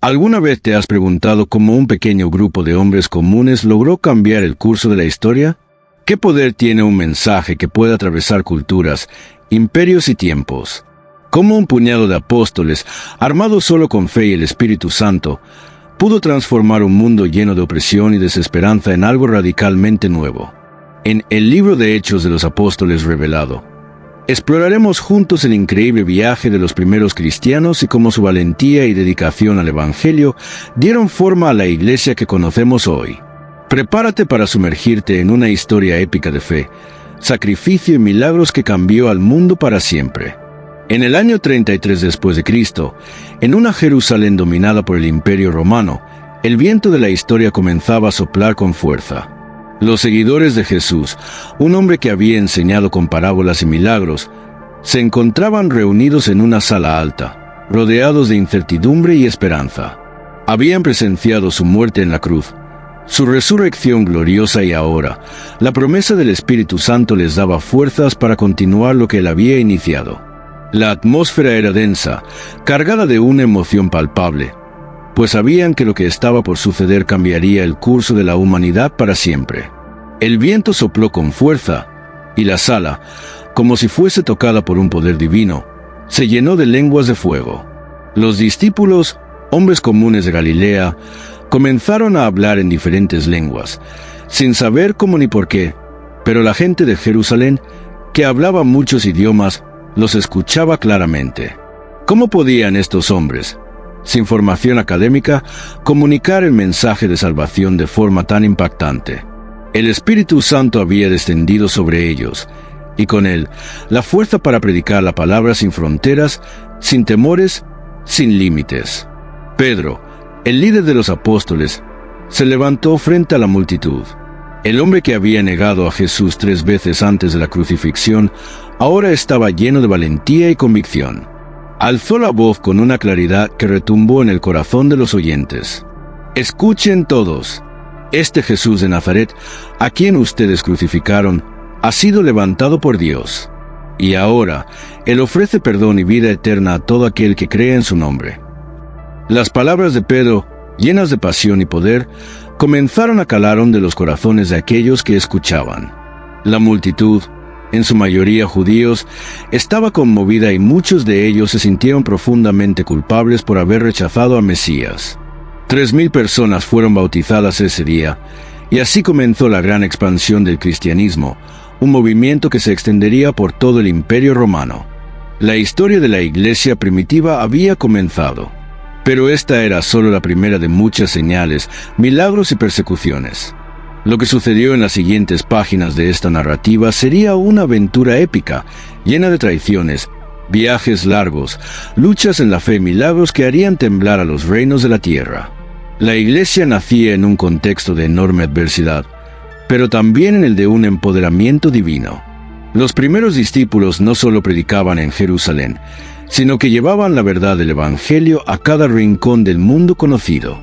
¿Alguna vez te has preguntado cómo un pequeño grupo de hombres comunes logró cambiar el curso de la historia? ¿Qué poder tiene un mensaje que puede atravesar culturas, imperios y tiempos? ¿Cómo un puñado de apóstoles, armados solo con fe y el Espíritu Santo, pudo transformar un mundo lleno de opresión y desesperanza en algo radicalmente nuevo? En el libro de Hechos de los Apóstoles revelado, exploraremos juntos el increíble viaje de los primeros cristianos y cómo su valentía y dedicación al Evangelio dieron forma a la iglesia que conocemos hoy. Prepárate para sumergirte en una historia épica de fe, sacrificio y milagros que cambió al mundo para siempre. En el año 33 después de Cristo, en una Jerusalén dominada por el Imperio Romano, el viento de la historia comenzaba a soplar con fuerza. Los seguidores de Jesús, un hombre que había enseñado con parábolas y milagros, se encontraban reunidos en una sala alta, rodeados de incertidumbre y esperanza. Habían presenciado su muerte en la cruz, su resurrección gloriosa y ahora, la promesa del Espíritu Santo les daba fuerzas para continuar lo que él había iniciado. La atmósfera era densa, cargada de una emoción palpable, pues sabían que lo que estaba por suceder cambiaría el curso de la humanidad para siempre. El viento sopló con fuerza, y la sala, como si fuese tocada por un poder divino, se llenó de lenguas de fuego. Los discípulos, hombres comunes de Galilea, comenzaron a hablar en diferentes lenguas, sin saber cómo ni por qué, pero la gente de Jerusalén, que hablaba muchos idiomas, los escuchaba claramente. ¿Cómo podían estos hombres, sin formación académica, comunicar el mensaje de salvación de forma tan impactante? El Espíritu Santo había descendido sobre ellos, y con él, la fuerza para predicar la palabra sin fronteras, sin temores, sin límites. Pedro, el líder de los apóstoles, se levantó frente a la multitud. El hombre que había negado a Jesús 3 veces antes de la crucifixión, ahora estaba lleno de valentía y convicción. Alzó la voz con una claridad que retumbó en el corazón de los oyentes. «Escuchen todos. Este Jesús de Nazaret, a quien ustedes crucificaron, ha sido levantado por Dios. Y ahora, Él ofrece perdón y vida eterna a todo aquel que cree en su nombre». Las palabras de Pedro, llenas de pasión y poder, comenzaron a calar hondo en los corazones de aquellos que escuchaban. La multitud, en su mayoría judíos, estaba conmovida y muchos de ellos se sintieron profundamente culpables por haber rechazado al Mesías. 3,000 personas fueron bautizadas ese día, y así comenzó la gran expansión del cristianismo, un movimiento que se extendería por todo el Imperio Romano. La historia de la iglesia primitiva había comenzado, pero esta era solo la primera de muchas señales, milagros y persecuciones. Lo que sucedió en las siguientes páginas de esta narrativa sería una aventura épica, llena de traiciones, viajes largos, luchas en la fe y milagros que harían temblar a los reinos de la tierra. La iglesia nacía en un contexto de enorme adversidad, pero también en el de un empoderamiento divino. Los primeros discípulos no solo predicaban en Jerusalén, sino que llevaban la verdad del Evangelio a cada rincón del mundo conocido.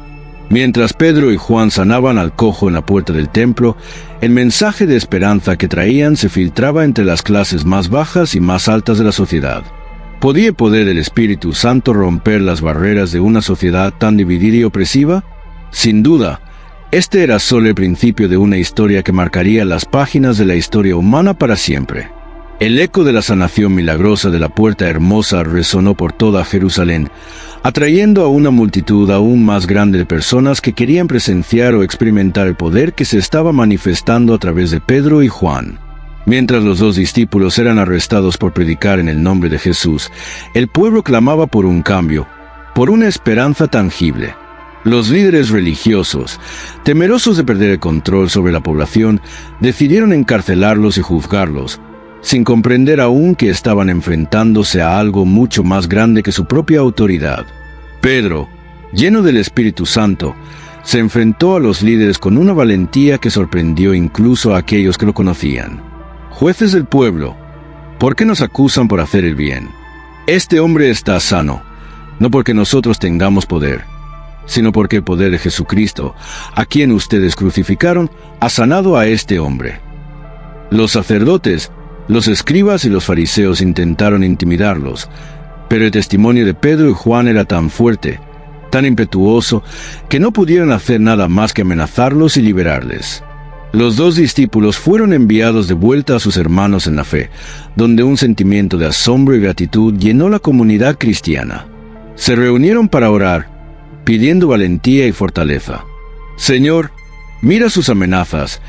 Mientras Pedro y Juan sanaban al cojo en la puerta del templo, el mensaje de esperanza que traían se filtraba entre las clases más bajas y más altas de la sociedad. ¿Podía el poder del Espíritu Santo romper las barreras de una sociedad tan dividida y opresiva? Sin duda, este era solo el principio de una historia que marcaría las páginas de la historia humana para siempre. El eco de la sanación milagrosa de la Puerta Hermosa resonó por toda Jerusalén, atrayendo a una multitud aún más grande de personas que querían presenciar o experimentar el poder que se estaba manifestando a través de Pedro y Juan. Mientras los 2 discípulos eran arrestados por predicar en el nombre de Jesús, el pueblo clamaba por un cambio, por una esperanza tangible. Los líderes religiosos, temerosos de perder el control sobre la población, decidieron encarcelarlos y juzgarlos, sin comprender aún que estaban enfrentándose a algo mucho más grande que su propia autoridad. Pedro, lleno del Espíritu Santo, se enfrentó a los líderes con una valentía que sorprendió incluso a aquellos que lo conocían. «Jueces del pueblo, ¿por qué nos acusan por hacer el bien? Este hombre está sano, no porque nosotros tengamos poder, sino porque el poder de Jesucristo, a quien ustedes crucificaron, ha sanado a este hombre». Los sacerdotes, los escribas y los fariseos intentaron intimidarlos, pero el testimonio de Pedro y Juan era tan fuerte tan impetuoso que no pudieron hacer nada más que amenazarlos y liberarles. Los 2 discípulos fueron enviados de vuelta a sus hermanos en la fe, donde un sentimiento de asombro y gratitud llenó la comunidad cristiana. Se reunieron para orar, pidiendo valentía y fortaleza. Señor, mira sus amenazas,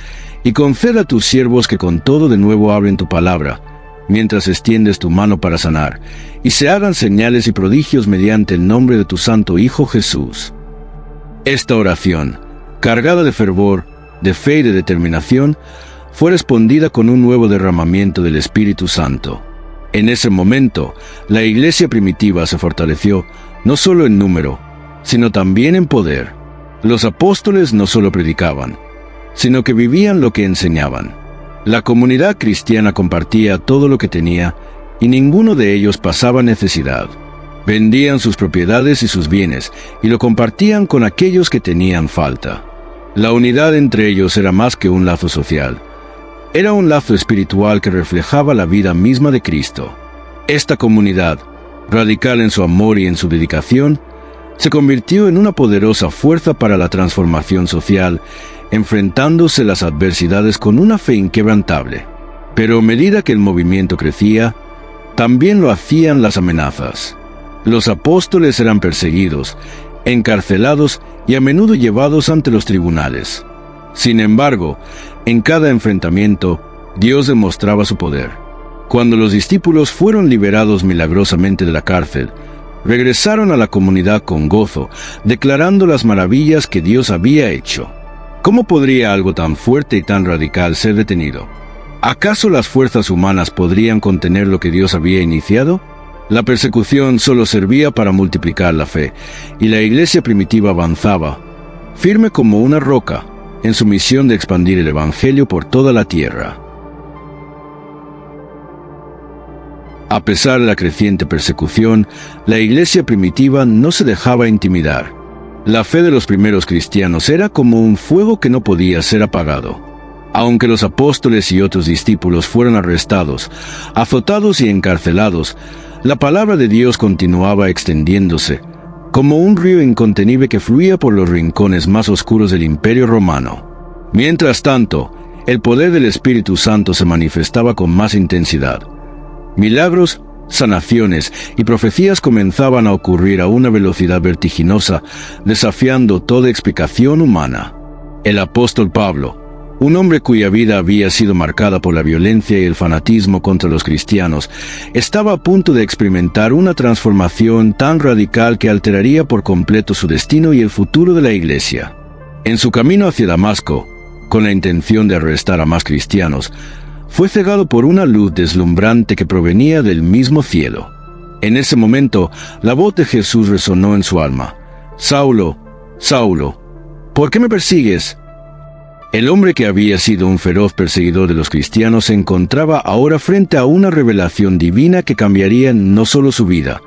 y conceda a tus siervos que con todo de nuevo hablen tu palabra, mientras extiendes tu mano para sanar, y se hagan señales y prodigios mediante el nombre de tu Santo Hijo Jesús. Esta oración, cargada de fervor, de fe y de determinación, fue respondida con un nuevo derramamiento del Espíritu Santo. En ese momento, la iglesia primitiva se fortaleció, no solo en número, sino también en poder. Los apóstoles no solo predicaban, sino que vivían lo que enseñaban. La comunidad cristiana compartía todo lo que tenía, y ninguno de ellos pasaba necesidad. Vendían sus propiedades y sus bienes, y lo compartían con aquellos que tenían falta. La unidad entre ellos era más que un lazo social. Era un lazo espiritual que reflejaba la vida misma de Cristo. Esta comunidad, radical en su amor y en su dedicación, se convirtió en una poderosa fuerza para la transformación social, enfrentándose las adversidades con una fe inquebrantable. Pero a medida que el movimiento crecía, también lo hacían las amenazas. Los apóstoles eran perseguidos, encarcelados y a menudo llevados ante los tribunales. Sin embargo, en cada enfrentamiento, Dios demostraba su poder. Cuando los discípulos fueron liberados milagrosamente de la cárcel, regresaron a la comunidad con gozo, declarando las maravillas que Dios había hecho. ¿Cómo podría algo tan fuerte y tan radical ser detenido? ¿Acaso las fuerzas humanas podrían contener lo que Dios había iniciado? La persecución solo servía para multiplicar la fe, y la iglesia primitiva avanzaba, firme como una roca, en su misión de expandir el Evangelio por toda la tierra. A pesar de la creciente persecución, la iglesia primitiva no se dejaba intimidar. La fe de los primeros cristianos era como un fuego que no podía ser apagado. Aunque los apóstoles y otros discípulos fueron arrestados, azotados y encarcelados, la palabra de Dios continuaba extendiéndose, como un río incontenible que fluía por los rincones más oscuros del Imperio Romano. Mientras tanto, el poder del Espíritu Santo se manifestaba con más intensidad. Milagros, sanaciones y profecías comenzaban a ocurrir a una velocidad vertiginosa, desafiando toda explicación humana. El apóstol Pablo, un hombre cuya vida había sido marcada por la violencia y el fanatismo contra los cristianos, estaba a punto de experimentar una transformación tan radical que alteraría por completo su destino y el futuro de la iglesia. En su camino hacia Damasco, con la intención de arrestar a más cristianos, fue cegado por una luz deslumbrante que provenía del mismo cielo. En ese momento, la voz de Jesús resonó en su alma. «Saulo, Saulo, ¿por qué me persigues?» El hombre que había sido un feroz perseguidor de los cristianos se encontraba ahora frente a una revelación divina que cambiaría no solo su vida,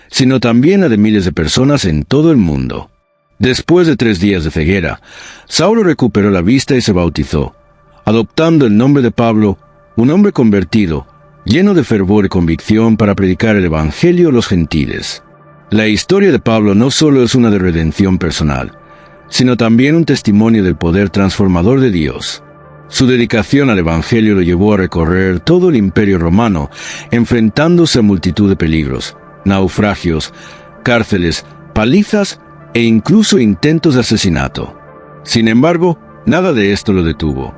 sino también la de miles de personas en todo el mundo. Después de 3 días de ceguera, Saulo recuperó la vista y se bautizó, adoptando el nombre de Pablo, un hombre convertido, lleno de fervor y convicción para predicar el Evangelio a los gentiles. La historia de Pablo no solo es una de redención personal, sino también un testimonio del poder transformador de Dios. Su dedicación al Evangelio lo llevó a recorrer todo el Imperio Romano, enfrentándose a multitud de peligros, naufragios, cárceles, palizas e incluso intentos de asesinato. Sin embargo, nada de esto lo detuvo.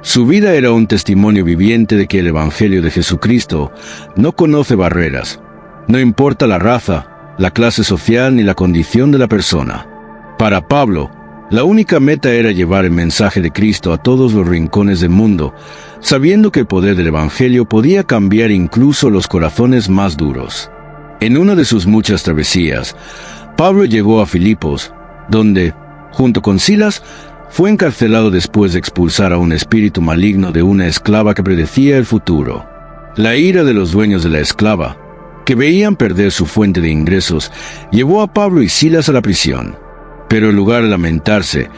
Su vida era un testimonio viviente de que el Evangelio de Jesucristo no conoce barreras, no importa la raza, la clase social ni la condición de la persona. Para Pablo, la única meta era llevar el mensaje de Cristo a todos los rincones del mundo, sabiendo que el poder del Evangelio podía cambiar incluso los corazones más duros. En una de sus muchas travesías, Pablo llegó a Filipos, donde, junto con Silas, fue encarcelado después de expulsar a un espíritu maligno de una esclava que predecía el futuro. La ira de los dueños de la esclava, que veían perder su fuente de ingresos, llevó a Pablo y Silas a la prisión. Pero en lugar de lamentarse,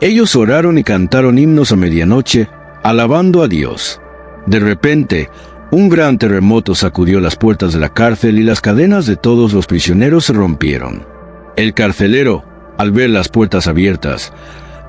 ellos oraron y cantaron himnos a medianoche, alabando a Dios. De repente, un gran terremoto sacudió las puertas de la cárcel y las cadenas de todos los prisioneros se rompieron. El carcelero, al ver las puertas abiertas,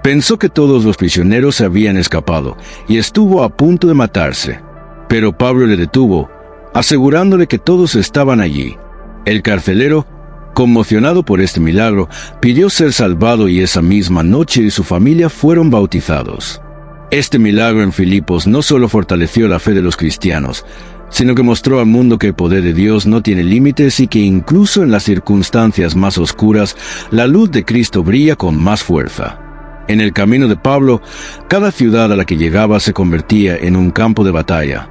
pensó que todos los prisioneros se habían escapado y estuvo a punto de matarse. Pero Pablo le detuvo, asegurándole que todos estaban allí. El carcelero, conmocionado por este milagro, pidió ser salvado y esa misma noche su familia fueron bautizados. Este milagro en Filipos no solo fortaleció la fe de los cristianos, sino que mostró al mundo que el poder de Dios no tiene límites y que incluso en las circunstancias más oscuras, la luz de Cristo brilla con más fuerza. En el camino de Pablo, cada ciudad a la que llegaba se convertía en un campo de batalla,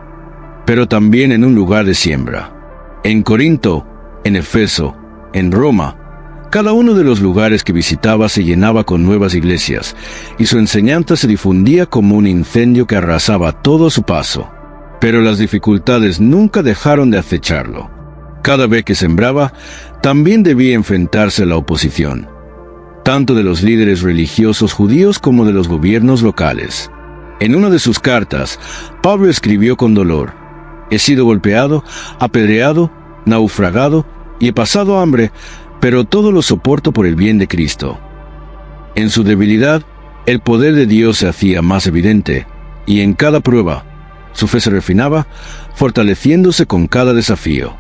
pero también en un lugar de siembra. En Corinto, en Efeso, en Roma, cada uno de los lugares que visitaba se llenaba con nuevas iglesias, y su enseñanza se difundía como un incendio que arrasaba todo a su paso. Pero las dificultades nunca dejaron de acecharlo. Cada vez que sembraba, también debía enfrentarse a la oposición, tanto de los líderes religiosos judíos como de los gobiernos locales. En una de sus cartas, Pablo escribió con dolor: «He sido golpeado, apedreado, naufragado y he pasado hambre, pero todo lo soporto por el bien de Cristo». En su debilidad, el poder de Dios se hacía más evidente, y en cada prueba, su fe se refinaba, fortaleciéndose con cada desafío.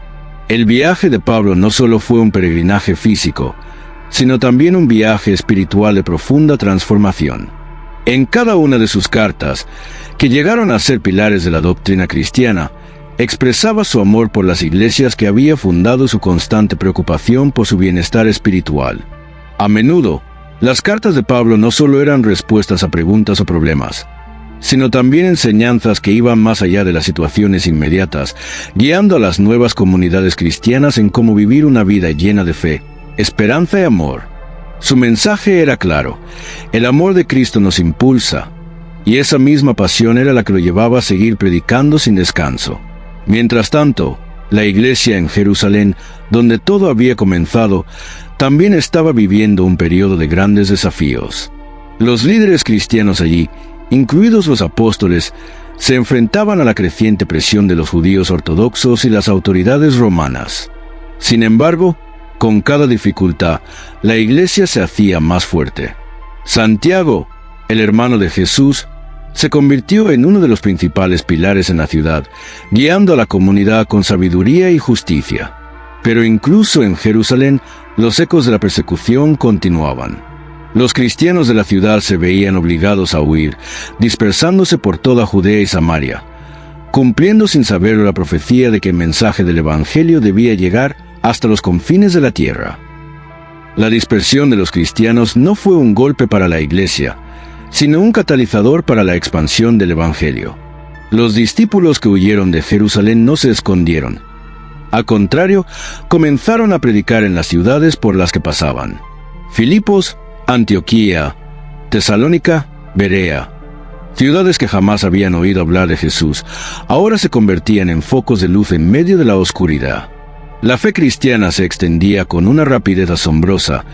El viaje de Pablo no solo fue un peregrinaje físico, sino también un viaje espiritual de profunda transformación. En cada una de sus cartas, que llegaron a ser pilares de la doctrina cristiana, expresaba su amor por las iglesias que había fundado y su constante preocupación por su bienestar espiritual. A menudo, las cartas de Pablo no solo eran respuestas a preguntas o problemas, sino también enseñanzas que iban más allá de las situaciones inmediatas, guiando a las nuevas comunidades cristianas en cómo vivir una vida llena de fe, esperanza y amor. Su mensaje era claro: el amor de Cristo nos impulsa, y esa misma pasión era la que lo llevaba a seguir predicando sin descanso. Mientras tanto, la iglesia en Jerusalén, donde todo había comenzado, también estaba viviendo un periodo de grandes desafíos. Los líderes cristianos allí, incluidos los apóstoles, se enfrentaban a la creciente presión de los judíos ortodoxos y las autoridades romanas. Sin embargo, con cada dificultad, la iglesia se hacía más fuerte. Santiago, el hermano de Jesús, se convirtió en uno de los principales pilares en la ciudad, guiando a la comunidad con sabiduría y justicia. Pero incluso en Jerusalén, los ecos de la persecución continuaban. Los cristianos de la ciudad se veían obligados a huir, dispersándose por toda Judea y Samaria, cumpliendo sin saberlo la profecía de que el mensaje del Evangelio debía llegar hasta los confines de la tierra. La dispersión de los cristianos no fue un golpe para la iglesia, sino un catalizador para la expansión del Evangelio. Los discípulos que huyeron de Jerusalén no se escondieron. Al contrario, comenzaron a predicar en las ciudades por las que pasaban: Filipos, Antioquía, Tesalónica, Berea. Ciudades que jamás habían oído hablar de Jesús, ahora se convertían en focos de luz en medio de la oscuridad. La fe cristiana se extendía con una rapidez asombrosa,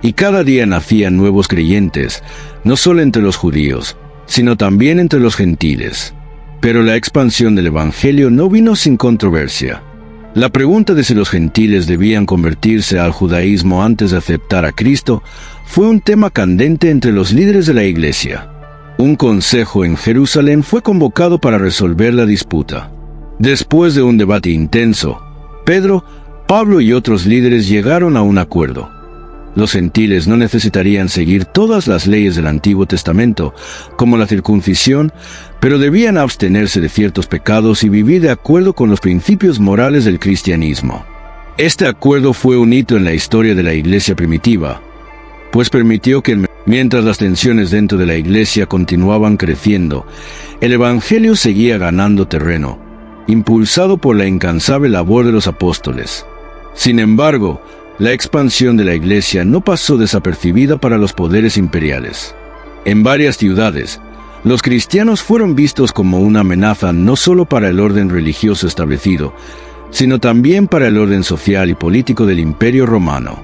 y cada día nacían nuevos creyentes, no solo entre los judíos, sino también entre los gentiles. Pero la expansión del Evangelio no vino sin controversia. La pregunta de si los gentiles debían convertirse al judaísmo antes de aceptar a Cristo fue un tema candente entre los líderes de la iglesia. Un consejo en Jerusalén fue convocado para resolver la disputa. Después de un debate intenso, Pedro, Pablo y otros líderes llegaron a un acuerdo. Los gentiles no necesitarían seguir todas las leyes del Antiguo Testamento, como la circuncisión, pero debían abstenerse de ciertos pecados y vivir de acuerdo con los principios morales del cristianismo. Este acuerdo fue un hito en la historia de la iglesia primitiva, pues permitió que, mientras las tensiones dentro de la iglesia continuaban creciendo, el Evangelio seguía ganando terreno, impulsado por la incansable labor de los apóstoles. Sin embargo, la expansión de la iglesia no pasó desapercibida para los poderes imperiales. En varias ciudades, los cristianos fueron vistos como una amenaza no solo para el orden religioso establecido, sino también para el orden social y político del Imperio Romano.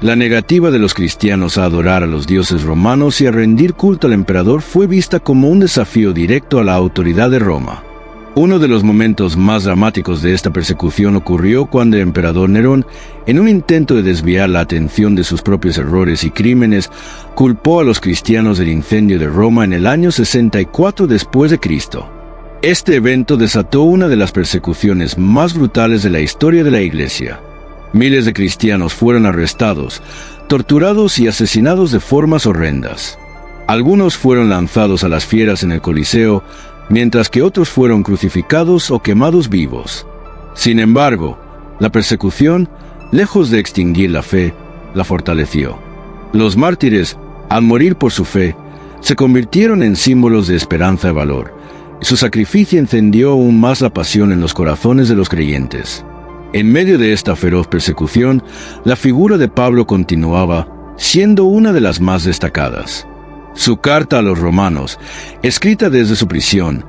La negativa de los cristianos a adorar a los dioses romanos y a rendir culto al emperador fue vista como un desafío directo a la autoridad de Roma. Uno de los momentos más dramáticos de esta persecución ocurrió cuando el emperador Nerón, en un intento de desviar la atención de sus propios errores y crímenes, culpó a los cristianos del incendio de Roma en el año 64 después de Cristo. Este evento desató una de las persecuciones más brutales de la historia de la Iglesia. Miles de cristianos fueron arrestados, torturados y asesinados de formas horrendas. Algunos fueron lanzados a las fieras en el Coliseo, mientras que otros fueron crucificados o quemados vivos. Sin embargo, la persecución, lejos de extinguir la fe, la fortaleció. Los mártires, al morir por su fe, se convirtieron en símbolos de esperanza y valor, y su sacrificio encendió aún más la pasión en los corazones de los creyentes. En medio de esta feroz persecución, la figura de Pablo continuaba siendo una de las más destacadas. Su carta a los romanos, escrita desde su prisión,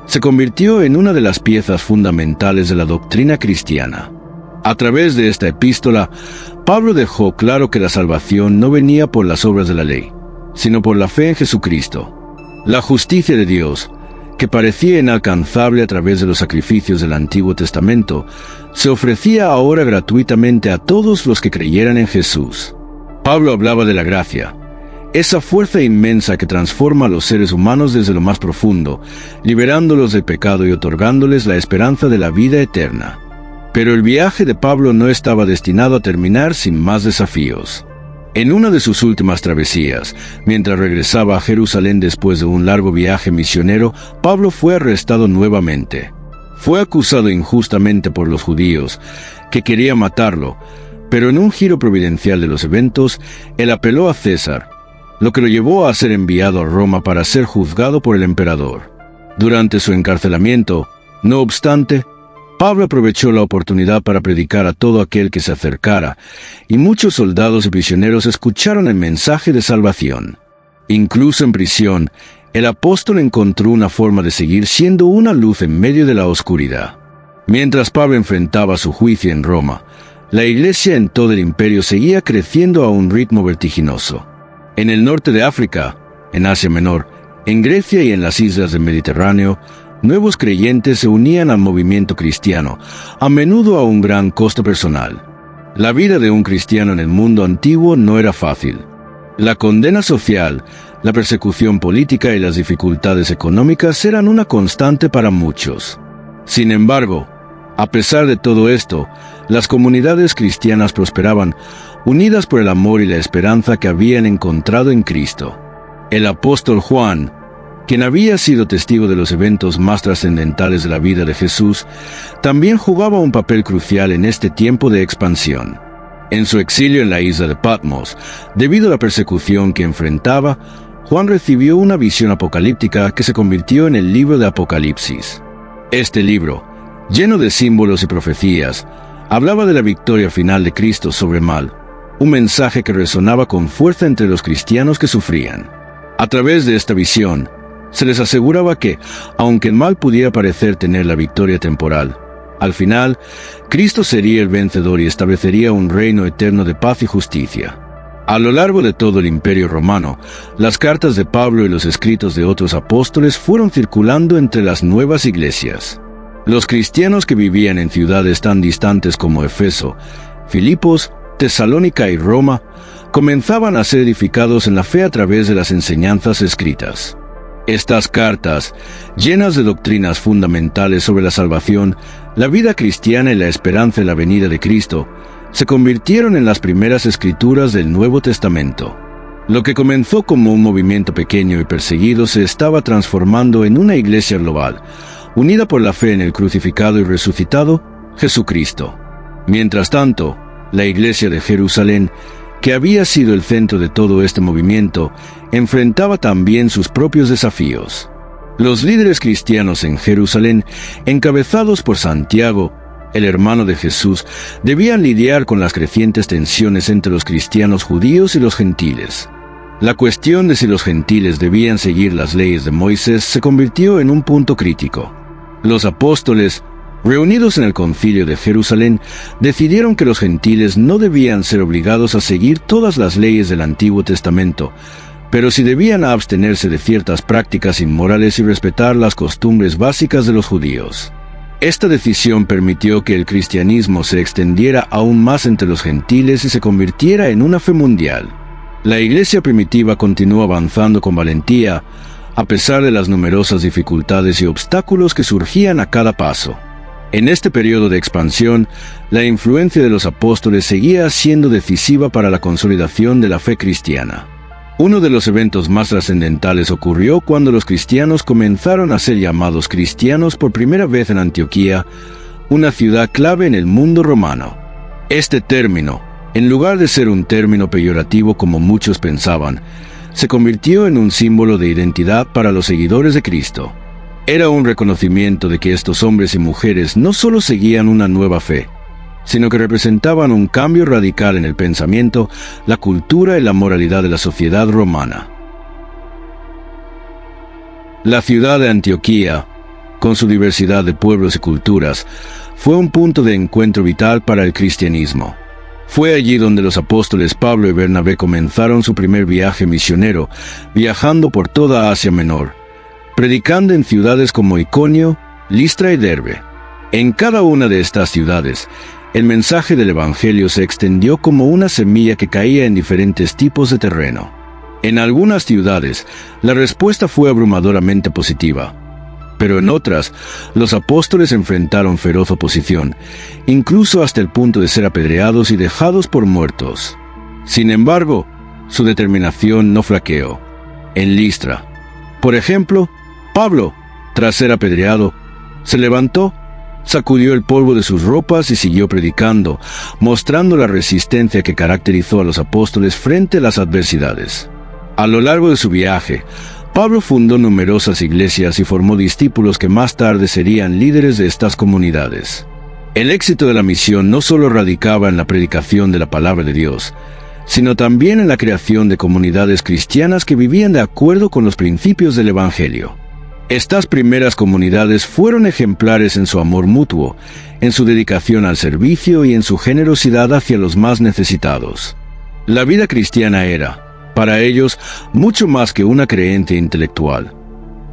se convirtió en una de las piezas fundamentales de la doctrina cristiana. A través de esta epístola, Pablo dejó claro que la salvación no venía por las obras de la ley, sino por la fe en Jesucristo. La justicia de Dios, que parecía inalcanzable a través de los sacrificios del Antiguo Testamento, se ofrecía ahora gratuitamente a todos los que creyeran en Jesús. Pablo hablaba de la gracia, esa fuerza inmensa que transforma a los seres humanos desde lo más profundo, liberándolos del pecado y otorgándoles la esperanza de la vida eterna. Pero el viaje de Pablo no estaba destinado a terminar sin más desafíos. En una de sus últimas travesías, mientras regresaba a Jerusalén después de un largo viaje misionero, Pablo fue arrestado nuevamente. Fue acusado injustamente por los judíos, que querían matarlo, pero en un giro providencial de los eventos, él apeló a César, lo que lo llevó a ser enviado a Roma para ser juzgado por el emperador. Durante su encarcelamiento, no obstante, Pablo aprovechó la oportunidad para predicar a todo aquel que se acercara, y muchos soldados y prisioneros escucharon el mensaje de salvación. Incluso en prisión, el apóstol encontró una forma de seguir siendo una luz en medio de la oscuridad. Mientras Pablo enfrentaba su juicio en Roma, la iglesia en todo el imperio seguía creciendo a un ritmo vertiginoso. En el norte de África, en Asia Menor, en Grecia y en las islas del Mediterráneo, nuevos creyentes se unían al movimiento cristiano, a menudo a un gran costo personal. La vida de un cristiano en el mundo antiguo no era fácil. La condena social, la persecución política y las dificultades económicas eran una constante para muchos. Sin embargo, a pesar de todo esto, las comunidades cristianas prosperaban, unidas por el amor y la esperanza que habían encontrado en Cristo. El apóstol Juan, quien había sido testigo de los eventos más trascendentales de la vida de Jesús, también jugaba un papel crucial en este tiempo de expansión. En su exilio en la isla de Patmos, debido a la persecución que enfrentaba, Juan recibió una visión apocalíptica que se convirtió en el libro de Apocalipsis. Este libro, lleno de símbolos y profecías, hablaba de la victoria final de Cristo sobre el mal, un mensaje que resonaba con fuerza entre los cristianos que sufrían. A través de esta visión, se les aseguraba que, aunque el mal pudiera parecer tener la victoria temporal, al final, Cristo sería el vencedor y establecería un reino eterno de paz y justicia. A lo largo de todo el Imperio Romano, las cartas de Pablo y los escritos de otros apóstoles fueron circulando entre las nuevas iglesias. Los cristianos que vivían en ciudades tan distantes como Efeso, Filipos, Tesalónica y Roma, comenzaban a ser edificados en la fe a través de las enseñanzas escritas. Estas cartas, llenas de doctrinas fundamentales sobre la salvación, la vida cristiana y la esperanza en la venida de Cristo, se convirtieron en las primeras escrituras del Nuevo Testamento. Lo que comenzó como un movimiento pequeño y perseguido se estaba transformando en una iglesia global, unida por la fe en el crucificado y resucitado Jesucristo. Mientras tanto, la iglesia de Jerusalén, que había sido el centro de todo este movimiento, enfrentaba también sus propios desafíos. Los líderes cristianos en Jerusalén, encabezados por Santiago, el hermano de Jesús, debían lidiar con las crecientes tensiones entre los cristianos judíos y los gentiles. La cuestión de si los gentiles debían seguir las leyes de Moisés se convirtió en un punto crítico. Los apóstoles, reunidos en el Concilio de Jerusalén, decidieron que los gentiles no debían ser obligados a seguir todas las leyes del Antiguo Testamento, pero si debían abstenerse de ciertas prácticas inmorales y respetar las costumbres básicas de los judíos. Esta decisión permitió que el cristianismo se extendiera aún más entre los gentiles y se convirtiera en una fe mundial. La iglesia primitiva continuó avanzando con valentía, a pesar de las numerosas dificultades y obstáculos que surgían a cada paso. En este periodo de expansión, la influencia de los apóstoles seguía siendo decisiva para la consolidación de la fe cristiana. Uno de los eventos más trascendentales ocurrió cuando los cristianos comenzaron a ser llamados cristianos por primera vez en Antioquía, una ciudad clave en el mundo romano. Este término, en lugar de ser un término peyorativo como muchos pensaban, se convirtió en un símbolo de identidad para los seguidores de Cristo. Era un reconocimiento de que estos hombres y mujeres no solo seguían una nueva fe, sino que representaban un cambio radical en el pensamiento, la cultura y la moralidad de la sociedad romana. La ciudad de Antioquía, con su diversidad de pueblos y culturas, fue un punto de encuentro vital para el cristianismo. Fue allí donde los apóstoles Pablo y Bernabé comenzaron su primer viaje misionero, viajando por toda Asia Menor, predicando en ciudades como Iconio, Listra y Derbe. En cada una de estas ciudades, el mensaje del Evangelio se extendió como una semilla que caía en diferentes tipos de terreno. En algunas ciudades, la respuesta fue abrumadoramente positiva, pero en otras, los apóstoles enfrentaron feroz oposición, incluso hasta el punto de ser apedreados y dejados por muertos. Sin embargo, su determinación no flaqueó. En Listra, por ejemplo, Pablo, tras ser apedreado, se levantó, sacudió el polvo de sus ropas y siguió predicando, mostrando la resistencia que caracterizó a los apóstoles frente a las adversidades. A lo largo de su viaje, Pablo fundó numerosas iglesias y formó discípulos que más tarde serían líderes de estas comunidades. El éxito de la misión no solo radicaba en la predicación de la palabra de Dios, sino también en la creación de comunidades cristianas que vivían de acuerdo con los principios del Evangelio. Estas primeras comunidades fueron ejemplares en su amor mutuo, en su dedicación al servicio y en su generosidad hacia los más necesitados. La vida cristiana era, para ellos, mucho más que una creencia intelectual.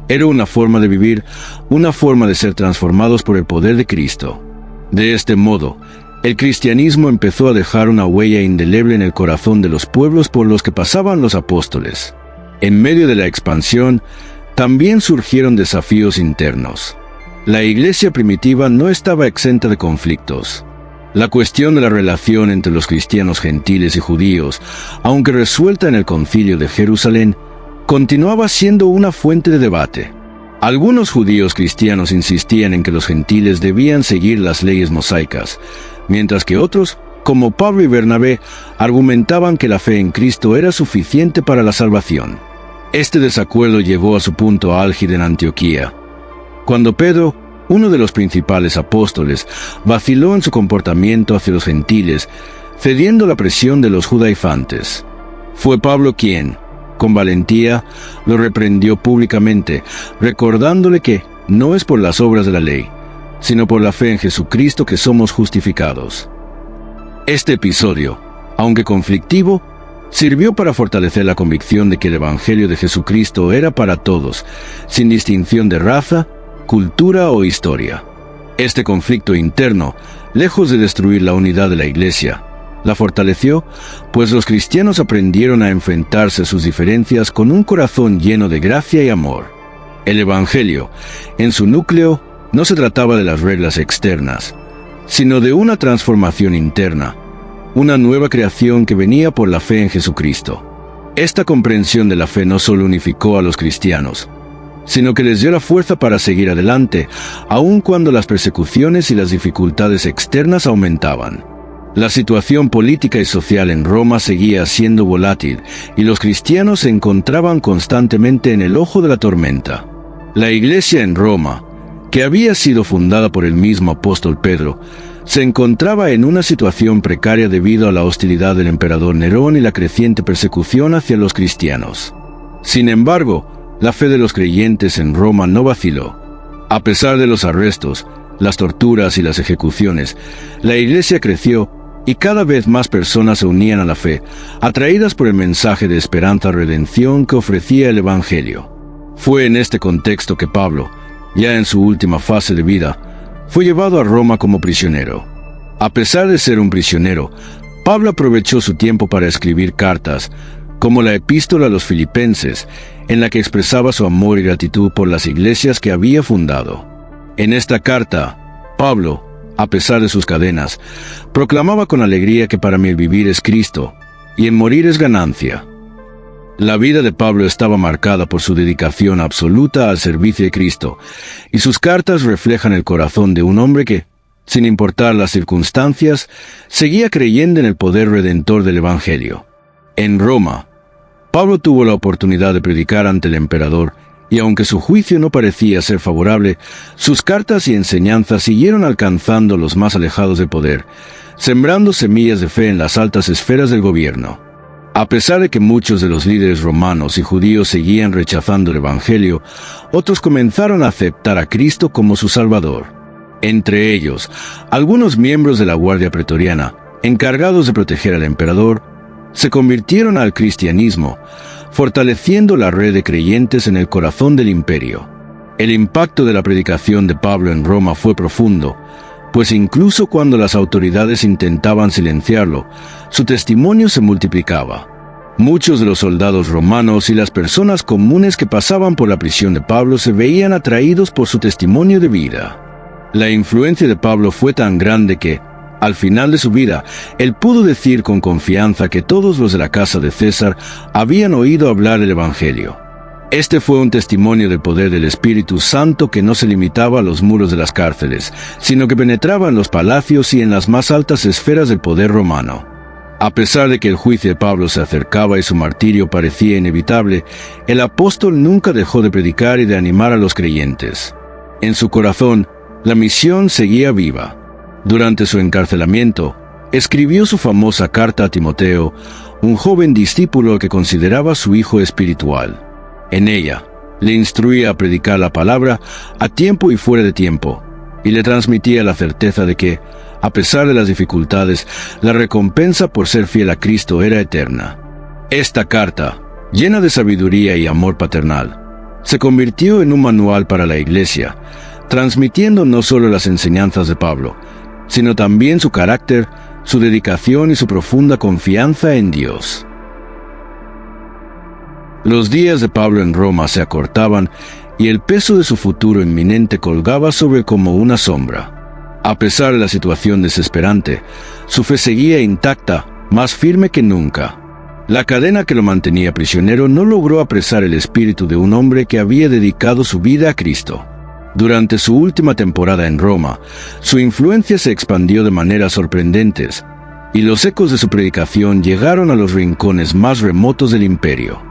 Era una forma de vivir, una forma de ser transformados por el poder de Cristo. De este modo, el cristianismo empezó a dejar una huella indeleble en el corazón de los pueblos por los que pasaban los apóstoles. En medio de la expansión, también surgieron desafíos internos. La iglesia primitiva no estaba exenta de conflictos. La cuestión de la relación entre los cristianos gentiles y judíos, aunque resuelta en el Concilio de Jerusalén, continuaba siendo una fuente de debate. Algunos judíos cristianos insistían en que los gentiles debían seguir las leyes mosaicas, mientras que otros, como Pablo y Bernabé, argumentaban que la fe en Cristo era suficiente para la salvación. Este desacuerdo llevó a su punto álgido en Antioquía, cuando Pedro, uno de los principales apóstoles, vaciló en su comportamiento hacia los gentiles, cediendo a la presión de los judaifantes. Fue Pablo quien, con valentía, lo reprendió públicamente, recordándole que no es por las obras de la ley, sino por la fe en Jesucristo que somos justificados. Este episodio, aunque conflictivo, sirvió para fortalecer la convicción de que el Evangelio de Jesucristo era para todos, sin distinción de raza, cultura o historia. Este conflicto interno, lejos de destruir la unidad de la Iglesia, la fortaleció, pues los cristianos aprendieron a enfrentarse a sus diferencias con un corazón lleno de gracia y amor. El Evangelio, en su núcleo, no se trataba de las reglas externas, sino de una transformación interna, una nueva creación que venía por la fe en Jesucristo. Esta comprensión de la fe no solo unificó a los cristianos, sino que les dio la fuerza para seguir adelante, aun cuando las persecuciones y las dificultades externas aumentaban. La situación política y social en Roma seguía siendo volátil, y los cristianos se encontraban constantemente en el ojo de la tormenta. La iglesia en Roma, que había sido fundada por el mismo apóstol Pedro, se encontraba en una situación precaria debido a la hostilidad del emperador Nerón y la creciente persecución hacia los cristianos. Sin embargo, la fe de los creyentes en Roma no vaciló. A pesar de los arrestos, las torturas y las ejecuciones, la iglesia creció y cada vez más personas se unían a la fe, atraídas por el mensaje de esperanza y redención que ofrecía el Evangelio. Fue en este contexto que Pablo, ya en su última fase de vida, fue llevado a Roma como prisionero. A pesar de ser un prisionero, Pablo aprovechó su tiempo para escribir cartas, como la Epístola a los Filipenses, en la que expresaba su amor y gratitud por las iglesias que había fundado. En esta carta, Pablo, a pesar de sus cadenas, proclamaba con alegría que para mí el vivir es Cristo, y el morir es ganancia. La vida de Pablo estaba marcada por su dedicación absoluta al servicio de Cristo, y sus cartas reflejan el corazón de un hombre que, sin importar las circunstancias, seguía creyendo en el poder redentor del Evangelio. En Roma, Pablo tuvo la oportunidad de predicar ante el emperador, y aunque su juicio no parecía ser favorable, sus cartas y enseñanzas siguieron alcanzando los más alejados del poder, sembrando semillas de fe en las altas esferas del gobierno. A pesar de que muchos de los líderes romanos y judíos seguían rechazando el Evangelio, otros comenzaron a aceptar a Cristo como su Salvador. Entre ellos, algunos miembros de la Guardia Pretoriana, encargados de proteger al emperador, se convirtieron al cristianismo, fortaleciendo la red de creyentes en el corazón del imperio. El impacto de la predicación de Pablo en Roma fue profundo, pues incluso cuando las autoridades intentaban silenciarlo, su testimonio se multiplicaba. Muchos de los soldados romanos y las personas comunes que pasaban por la prisión de Pablo se veían atraídos por su testimonio de vida. La influencia de Pablo fue tan grande que, al final de su vida, él pudo decir con confianza que todos los de la casa de César habían oído hablar del Evangelio. Este fue un testimonio del poder del Espíritu Santo que no se limitaba a los muros de las cárceles, sino que penetraba en los palacios y en las más altas esferas del poder romano. A pesar de que el juicio de Pablo se acercaba y su martirio parecía inevitable, el apóstol nunca dejó de predicar y de animar a los creyentes. En su corazón, la misión seguía viva. Durante su encarcelamiento, escribió su famosa carta a Timoteo, un joven discípulo que consideraba su hijo espiritual. En ella, le instruía a predicar la palabra a tiempo y fuera de tiempo, y le transmitía la certeza de que, a pesar de las dificultades, la recompensa por ser fiel a Cristo era eterna. Esta carta, llena de sabiduría y amor paternal, se convirtió en un manual para la Iglesia, transmitiendo no solo las enseñanzas de Pablo, sino también su carácter, su dedicación y su profunda confianza en Dios. Los días de Pablo en Roma se acortaban y el peso de su futuro inminente colgaba sobre él como una sombra. A pesar de la situación desesperante, su fe seguía intacta, más firme que nunca. La cadena que lo mantenía prisionero no logró apresar el espíritu de un hombre que había dedicado su vida a Cristo. Durante su última temporada en Roma, su influencia se expandió de maneras sorprendentes, y los ecos de su predicación llegaron a los rincones más remotos del imperio.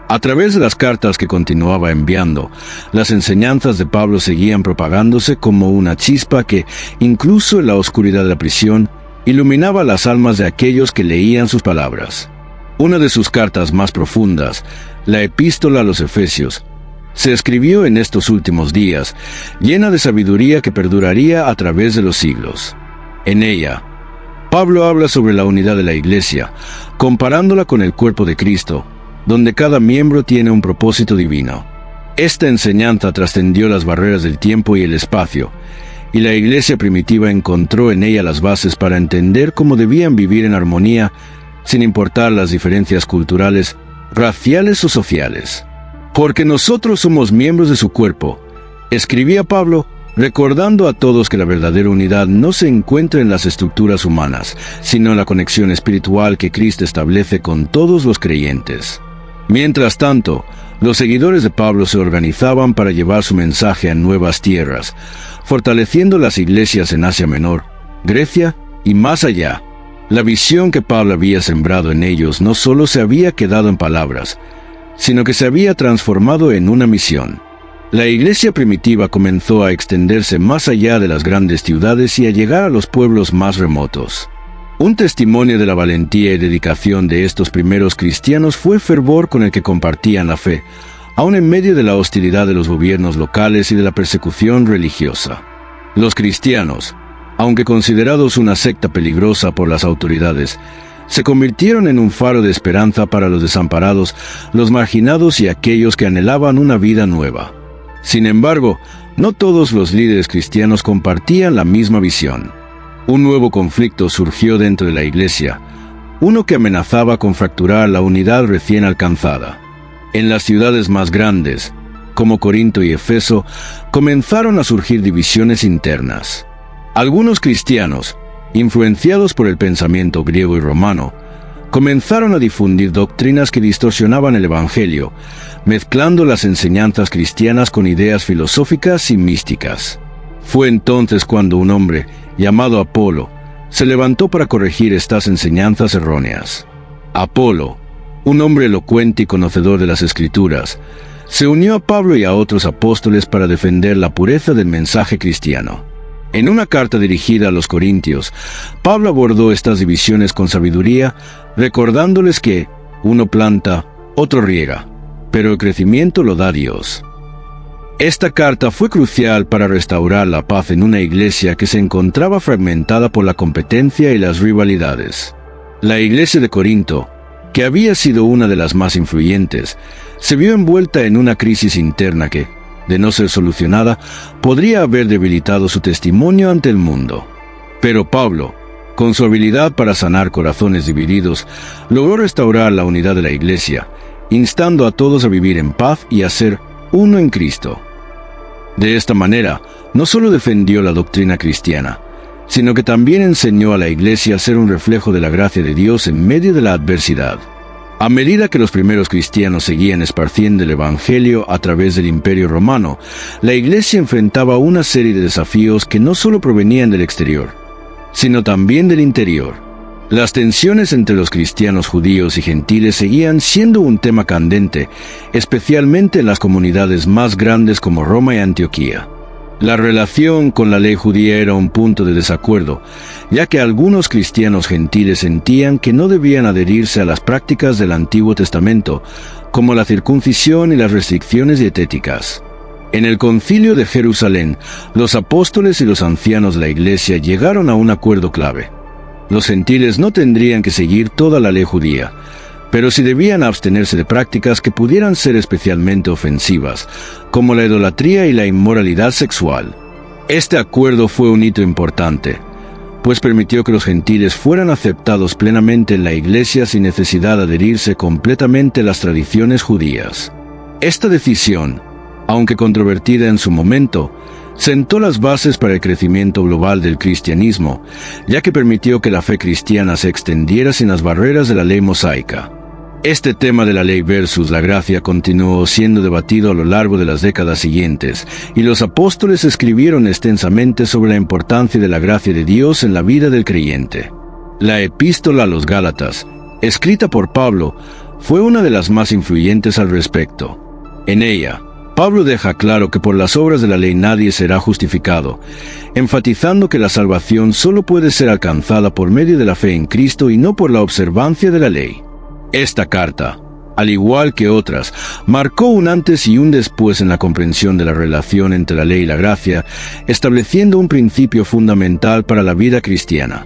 A través de las cartas que continuaba enviando, las enseñanzas de Pablo seguían propagándose como una chispa que, incluso en la oscuridad de la prisión, iluminaba las almas de aquellos que leían sus palabras. Una de sus cartas más profundas, la Epístola a los Efesios, se escribió en estos últimos días, llena de sabiduría que perduraría a través de los siglos. En ella, Pablo habla sobre la unidad de la Iglesia, comparándola con el cuerpo de Cristo, donde cada miembro tiene un propósito divino. Esta enseñanza trascendió las barreras del tiempo y el espacio, y la Iglesia primitiva encontró en ella las bases para entender cómo debían vivir en armonía, sin importar las diferencias culturales, raciales o sociales. Porque nosotros somos miembros de su cuerpo, escribía Pablo, recordando a todos que la verdadera unidad no se encuentra en las estructuras humanas, sino en la conexión espiritual que Cristo establece con todos los creyentes. Mientras tanto, los seguidores de Pablo se organizaban para llevar su mensaje a nuevas tierras, fortaleciendo las iglesias en Asia Menor, Grecia y más allá. La visión que Pablo había sembrado en ellos no solo se había quedado en palabras, sino que se había transformado en una misión. La iglesia primitiva comenzó a extenderse más allá de las grandes ciudades y a llegar a los pueblos más remotos. Un testimonio de la valentía y dedicación de estos primeros cristianos fue el fervor con el que compartían la fe, aun en medio de la hostilidad de los gobiernos locales y de la persecución religiosa. Los cristianos, Aunque considerados una secta peligrosa por las autoridades, se convirtieron en un faro de esperanza para los desamparados, los marginados y aquellos que anhelaban una vida nueva. Sin embargo, no todos los líderes cristianos compartían la misma visión. Un nuevo conflicto surgió dentro de la iglesia, uno que amenazaba con fracturar la unidad recién alcanzada. En las ciudades más grandes, como Corinto y Efeso, comenzaron a surgir divisiones internas. Algunos cristianos, influenciados por el pensamiento griego y romano, comenzaron a difundir doctrinas que distorsionaban el Evangelio, mezclando las enseñanzas cristianas con ideas filosóficas y místicas. Fue entonces cuando un hombre, llamado Apolo, se levantó para corregir estas enseñanzas erróneas. Apolo, un hombre elocuente y conocedor de las Escrituras, se unió a Pablo y a otros apóstoles para defender la pureza del mensaje cristiano. En una carta dirigida a los corintios, Pablo abordó estas divisiones con sabiduría, recordándoles que uno planta, otro riega, pero el crecimiento lo da Dios. Esta carta fue crucial para restaurar la paz en una iglesia que se encontraba fragmentada por la competencia y las rivalidades. La iglesia de Corinto, que había sido una de las más influyentes, se vio envuelta en una crisis interna que, de no ser solucionada, podría haber debilitado su testimonio ante el mundo. Pero Pablo, con su habilidad para sanar corazones divididos, logró restaurar la unidad de la iglesia, instando a todos a vivir en paz y a ser uno en Cristo. De esta manera, no solo defendió la doctrina cristiana, sino que también enseñó a la iglesia a ser un reflejo de la gracia de Dios en medio de la adversidad. A medida que los primeros cristianos seguían esparciendo el Evangelio a través del Imperio Romano, la iglesia enfrentaba una serie de desafíos que no solo provenían del exterior, sino también del interior. Las tensiones entre los cristianos judíos y gentiles seguían siendo un tema candente, especialmente en las comunidades más grandes como Roma y Antioquía. La relación con la ley judía era un punto de desacuerdo, ya que algunos cristianos gentiles sentían que no debían adherirse a las prácticas del Antiguo Testamento, como la circuncisión y las restricciones dietéticas. En el Concilio de Jerusalén, los apóstoles y los ancianos de la Iglesia llegaron a un acuerdo clave. Los gentiles no tendrían que seguir toda la ley judía, pero sí debían abstenerse de prácticas que pudieran ser especialmente ofensivas, como la idolatría y la inmoralidad sexual. Este acuerdo fue un hito importante, pues permitió que los gentiles fueran aceptados plenamente en la iglesia sin necesidad de adherirse completamente a las tradiciones judías. Esta decisión, aunque controvertida en su momento, sentó las bases para el crecimiento global del cristianismo, ya que permitió que la fe cristiana se extendiera sin las barreras de la ley mosaica. Este tema de la ley versus la gracia continuó siendo debatido a lo largo de las décadas siguientes, y los apóstoles escribieron extensamente sobre la importancia de la gracia de Dios en la vida del creyente. La epístola a los Gálatas, escrita por Pablo, fue una de las más influyentes al respecto. En ella, Pablo deja claro que por las obras de la ley nadie será justificado, enfatizando que la salvación solo puede ser alcanzada por medio de la fe en Cristo y no por la observancia de la ley. Esta carta, al igual que otras, marcó un antes y un después en la comprensión de la relación entre la ley y la gracia, estableciendo un principio fundamental para la vida cristiana.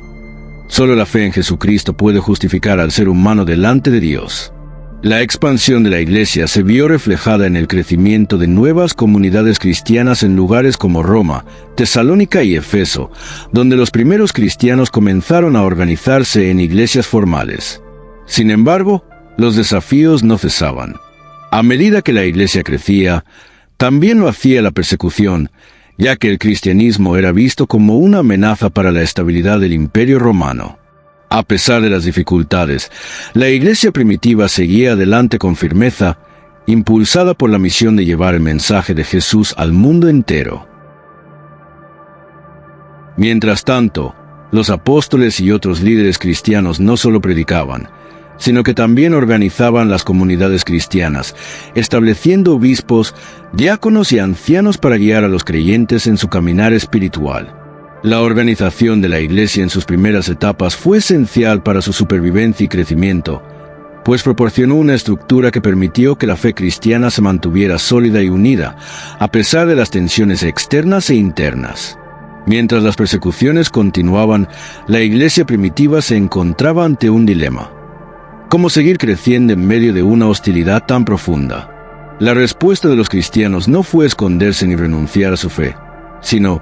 Solo la fe en Jesucristo puede justificar al ser humano delante de Dios. La expansión de la Iglesia se vio reflejada en el crecimiento de nuevas comunidades cristianas en lugares como Roma, Tesalónica y Efeso, donde los primeros cristianos comenzaron a organizarse en iglesias formales. Sin embargo, los desafíos no cesaban. A medida que la Iglesia crecía, también lo hacía la persecución, ya que el cristianismo era visto como una amenaza para la estabilidad del Imperio Romano. A pesar de las dificultades, la iglesia primitiva seguía adelante con firmeza, impulsada por la misión de llevar el mensaje de Jesús al mundo entero. Mientras tanto, los apóstoles y otros líderes cristianos no solo predicaban, sino que también organizaban las comunidades cristianas, estableciendo obispos, diáconos y ancianos para guiar a los creyentes en su caminar espiritual. La organización de la Iglesia en sus primeras etapas fue esencial para su supervivencia y crecimiento, pues proporcionó una estructura que permitió que la fe cristiana se mantuviera sólida y unida, a pesar de las tensiones externas e internas. Mientras las persecuciones continuaban, la iglesia primitiva se encontraba ante un dilema: ¿cómo seguir creciendo en medio de una hostilidad tan profunda? La respuesta de los cristianos no fue esconderse ni renunciar a su fe, sino,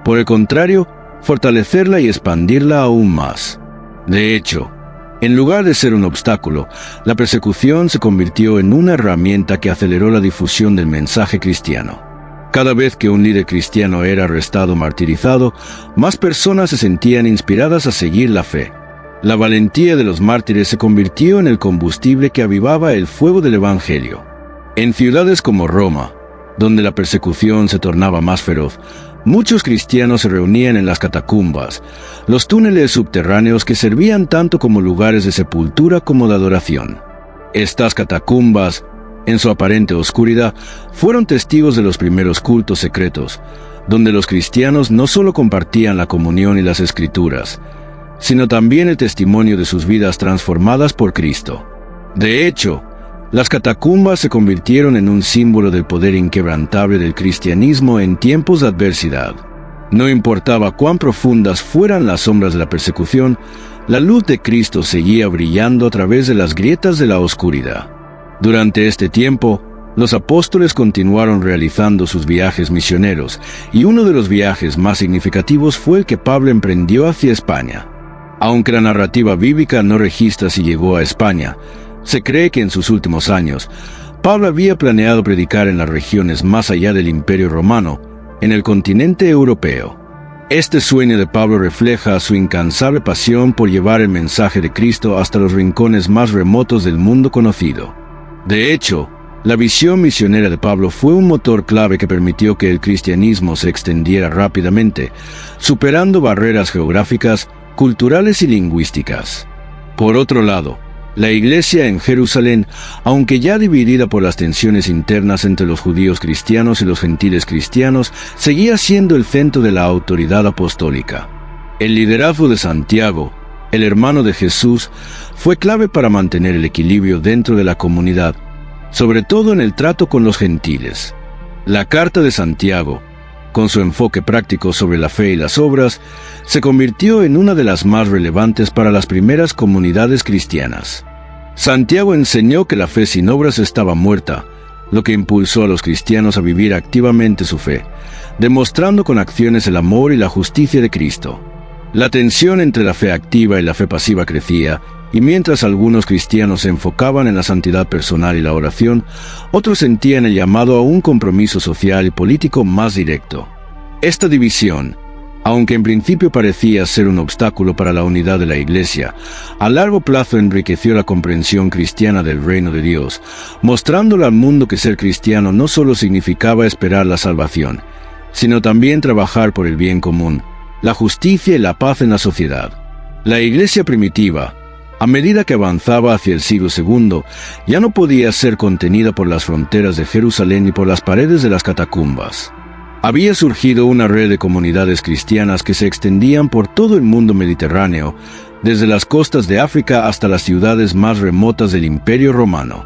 por el contrario, fortalecerla y expandirla aún más. De hecho, en lugar de ser un obstáculo, la persecución se convirtió en una herramienta que aceleró la difusión del mensaje cristiano. Cada vez que un líder cristiano era arrestado o martirizado, más personas se sentían inspiradas a seguir la fe. La valentía de los mártires se convirtió en el combustible que avivaba el fuego del Evangelio. En ciudades como Roma, donde la persecución se tornaba más feroz, muchos cristianos se reunían en las catacumbas, los túneles subterráneos que servían tanto como lugares de sepultura como de adoración. Estas catacumbas, en su aparente oscuridad, fueron testigos de los primeros cultos secretos, donde los cristianos no solo compartían la comunión y las escrituras, sino también el testimonio de sus vidas transformadas por Cristo. De hecho, las catacumbas se convirtieron en un símbolo del poder inquebrantable del cristianismo en tiempos de adversidad. No importaba cuán profundas fueran las sombras de la persecución, la luz de Cristo seguía brillando a través de las grietas de la oscuridad. Durante este tiempo, los apóstoles continuaron realizando sus viajes misioneros, y uno de los viajes más significativos fue el que Pablo emprendió hacia España. Aunque la narrativa bíblica no registra si llegó a España, se cree que en sus últimos años, Pablo había planeado predicar en las regiones más allá del Imperio Romano, en el continente europeo. Este sueño de Pablo refleja su incansable pasión por llevar el mensaje de Cristo hasta los rincones más remotos del mundo conocido. De hecho, la visión misionera de Pablo fue un motor clave que permitió que el cristianismo se extendiera rápidamente, superando barreras geográficas, culturales y lingüísticas. Por otro lado, la iglesia en Jerusalén, aunque ya dividida por las tensiones internas entre los judíos cristianos y los gentiles cristianos, seguía siendo el centro de la autoridad apostólica. El liderazgo de Santiago, el hermano de Jesús, fue clave para mantener el equilibrio dentro de la comunidad, sobre todo en el trato con los gentiles. La carta de Santiago, con su enfoque práctico sobre la fe y las obras, se convirtió en una de las más relevantes para las primeras comunidades cristianas. Santiago enseñó que la fe sin obras estaba muerta, lo que impulsó a los cristianos a vivir activamente su fe, demostrando con acciones el amor y la justicia de Cristo. La tensión entre la fe activa y la fe pasiva crecía, y mientras algunos cristianos se enfocaban en la santidad personal y la oración, otros sentían el llamado a un compromiso social y político más directo. Esta división, aunque en principio parecía ser un obstáculo para la unidad de la Iglesia, a largo plazo enriqueció la comprensión cristiana del reino de Dios, mostrándole al mundo que ser cristiano no solo significaba esperar la salvación, sino también trabajar por el bien común, la justicia y la paz en la sociedad. La Iglesia primitiva, a medida que avanzaba hacia el siglo II, ya no podía ser contenida por las fronteras de Jerusalén y por las paredes de las catacumbas. Había surgido una red de comunidades cristianas que se extendían por todo el mundo mediterráneo, desde las costas de África hasta las ciudades más remotas del Imperio Romano.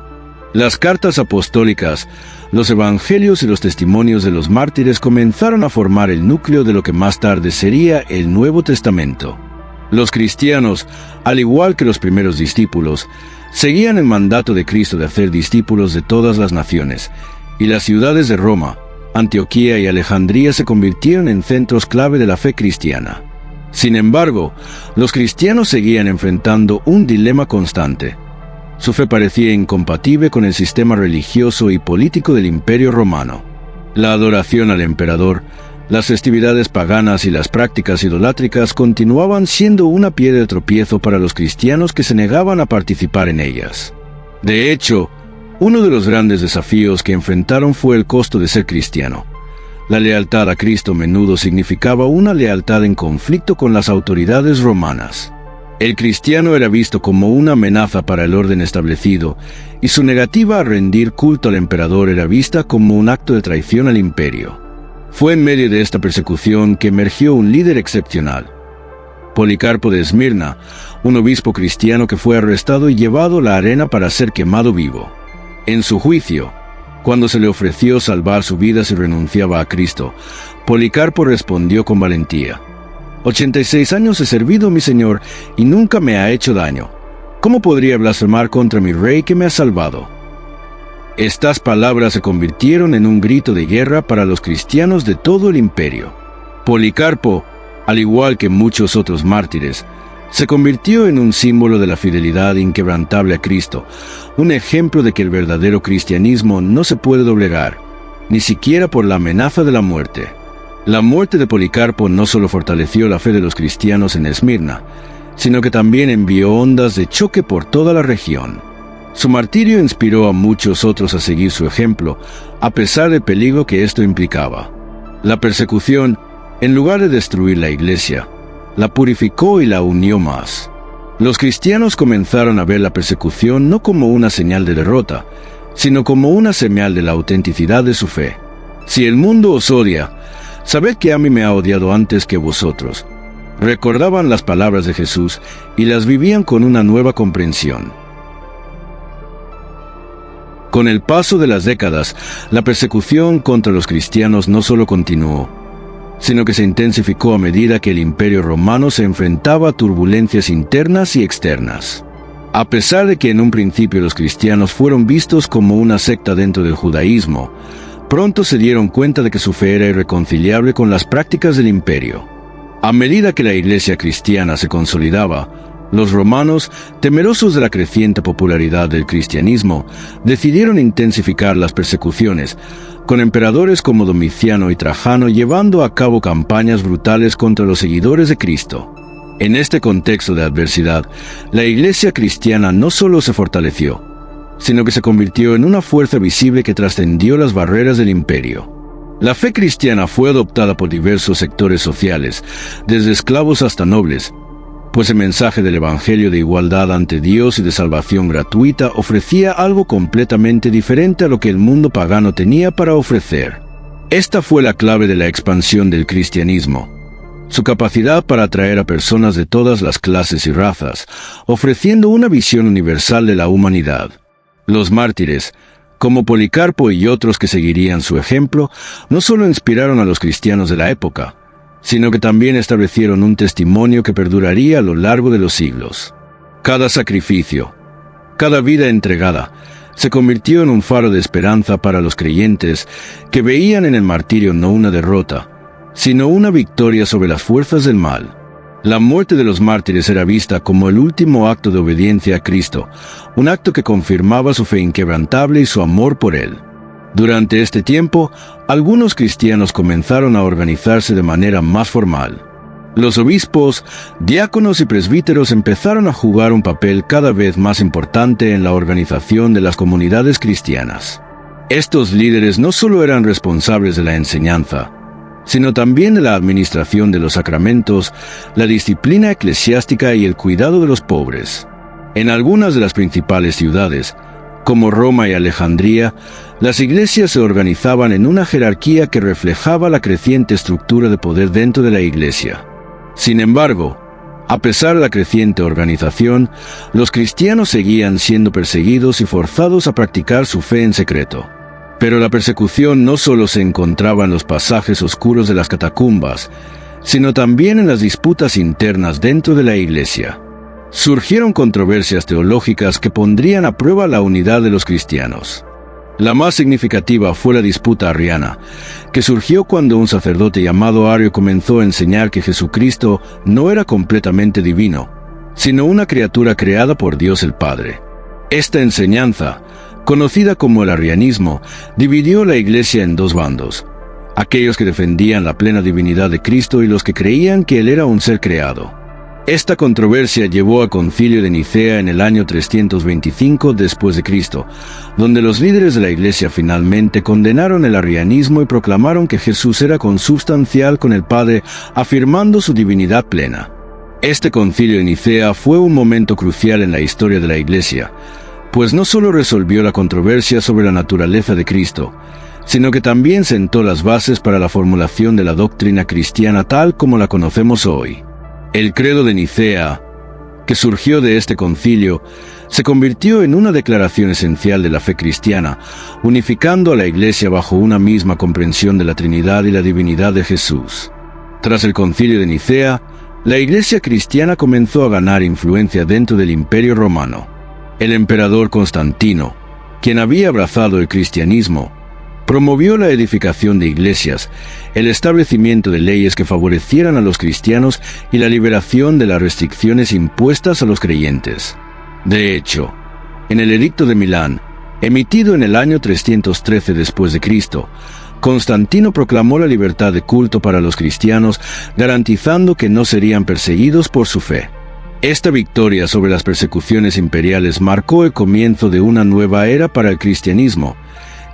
Las cartas apostólicas, los evangelios y los testimonios de los mártires comenzaron a formar el núcleo de lo que más tarde sería el Nuevo Testamento. Los cristianos, al igual que los primeros discípulos, seguían el mandato de Cristo de hacer discípulos de todas las naciones, y las ciudades de Roma, Antioquía y Alejandría se convirtieron en centros clave de la fe cristiana. Sin embargo, los cristianos seguían enfrentando un dilema constante. Su fe parecía incompatible con el sistema religioso y político del Imperio Romano. La adoración al emperador, las festividades paganas y las prácticas idolátricas continuaban siendo una piedra de tropiezo para los cristianos que se negaban a participar en ellas. De hecho, uno de los grandes desafíos que enfrentaron fue el costo de ser cristiano. La lealtad a Cristo a menudo significaba una lealtad en conflicto con las autoridades romanas. El cristiano era visto como una amenaza para el orden establecido, y su negativa a rendir culto al emperador era vista como un acto de traición al imperio. Fue en medio de esta persecución que emergió un líder excepcional, Policarpo de Esmirna, un obispo cristiano que fue arrestado y llevado a la arena para ser quemado vivo. En su juicio, Cuando se le ofreció salvar su vida si renunciaba a Cristo, Policarpo respondió con valentía: 86 años he servido a mi Señor y nunca me ha hecho daño. ¿Cómo podría blasfemar contra mi Rey que me ha salvado? Estas palabras se convirtieron en un grito de guerra para los cristianos de todo el imperio. Policarpo, al igual que muchos otros mártires, se convirtió en un símbolo de la fidelidad inquebrantable a Cristo, un ejemplo de que el verdadero cristianismo no se puede doblegar, ni siquiera por la amenaza de la muerte. La muerte de Policarpo no solo fortaleció la fe de los cristianos en Esmirna, sino que también envió ondas de choque por toda la región. Su martirio inspiró a muchos otros a seguir su ejemplo, a pesar del peligro que esto implicaba. La persecución, en lugar de destruir la iglesia, la purificó y la unió más. Los cristianos comenzaron a ver la persecución no como una señal de derrota, sino como una señal de la autenticidad de su fe. Si el mundo os odia, sabed que a mí me ha odiado antes que vosotros. Recordaban las palabras de Jesús y las vivían con una nueva comprensión. Con el paso de las décadas, la persecución contra los cristianos no solo continuó, sino que se intensificó a medida que el Imperio Romano se enfrentaba a turbulencias internas y externas. A pesar de que en un principio los cristianos fueron vistos como una secta dentro del judaísmo, pronto se dieron cuenta de que su fe era irreconciliable con las prácticas del imperio. A medida que la iglesia cristiana se consolidaba, los romanos, temerosos de la creciente popularidad del cristianismo, decidieron intensificar las persecuciones, con emperadores como Domiciano y Trajano llevando a cabo campañas brutales contra los seguidores de Cristo. En este contexto de adversidad, la iglesia cristiana no solo se fortaleció, sino que se convirtió en una fuerza visible que trascendió las barreras del imperio. La fe cristiana fue adoptada por diversos sectores sociales, desde esclavos hasta nobles, pues el mensaje del Evangelio de igualdad ante Dios y de salvación gratuita ofrecía algo completamente diferente a lo que el mundo pagano tenía para ofrecer. Esta fue la clave de la expansión del cristianismo: su capacidad para atraer a personas de todas las clases y razas, ofreciendo una visión universal de la humanidad. Los mártires, como Policarpo y otros que seguirían su ejemplo, no solo inspiraron a los cristianos de la época, sino que también establecieron un testimonio que perduraría a lo largo de los siglos. Cada sacrificio, cada vida entregada, se convirtió en un faro de esperanza para los creyentes que veían en el martirio no una derrota, sino una victoria sobre las fuerzas del mal. La muerte de los mártires era vista como el último acto de obediencia a Cristo, un acto que confirmaba su fe inquebrantable y su amor por Él. Durante este tiempo, algunos cristianos comenzaron a organizarse de manera más formal. Los obispos, diáconos y presbíteros empezaron a jugar un papel cada vez más importante en la organización de las comunidades cristianas. Estos líderes no solo eran responsables de la enseñanza, sino también de la administración de los sacramentos, la disciplina eclesiástica y el cuidado de los pobres. En algunas de las principales ciudades, como Roma y Alejandría, las iglesias se organizaban en una jerarquía que reflejaba la creciente estructura de poder dentro de la iglesia. Sin embargo, a pesar de la creciente organización, los cristianos seguían siendo perseguidos y forzados a practicar su fe en secreto. Pero la persecución no solo se encontraba en los pasajes oscuros de las catacumbas, sino también en las disputas internas dentro de la iglesia. Surgieron controversias teológicas que pondrían a prueba la unidad de los cristianos. La más significativa fue la disputa arriana, que surgió cuando un sacerdote llamado Ario comenzó a enseñar que Jesucristo no era completamente divino, sino una criatura creada por Dios el Padre. Esta enseñanza, conocida como el arrianismo, dividió la iglesia en dos bandos: aquellos que defendían la plena divinidad de Cristo y los que creían que Él era un ser creado. Esta controversia llevó al Concilio de Nicea en el año 325 después de Cristo, donde los líderes de la Iglesia finalmente condenaron el arrianismo y proclamaron que Jesús era consubstancial con el Padre, afirmando su divinidad plena. Este Concilio de Nicea fue un momento crucial en la historia de la Iglesia, pues no solo resolvió la controversia sobre la naturaleza de Cristo, sino que también sentó las bases para la formulación de la doctrina cristiana tal como la conocemos hoy. El credo de Nicea, que surgió de este concilio, se convirtió en una declaración esencial de la fe cristiana, unificando a la Iglesia bajo una misma comprensión de la Trinidad y la divinidad de Jesús. Tras el Concilio de Nicea, la Iglesia cristiana comenzó a ganar influencia dentro del Imperio Romano. El emperador Constantino, quien había abrazado el cristianismo, promovió la edificación de iglesias, el establecimiento de leyes que favorecieran a los cristianos y la liberación de las restricciones impuestas a los creyentes. De hecho, en el Edicto de Milán, emitido en el año 313 después de Cristo, Constantino proclamó la libertad de culto para los cristianos, garantizando que no serían perseguidos por su fe. Esta victoria sobre las persecuciones imperiales marcó el comienzo de una nueva era para el cristianismo,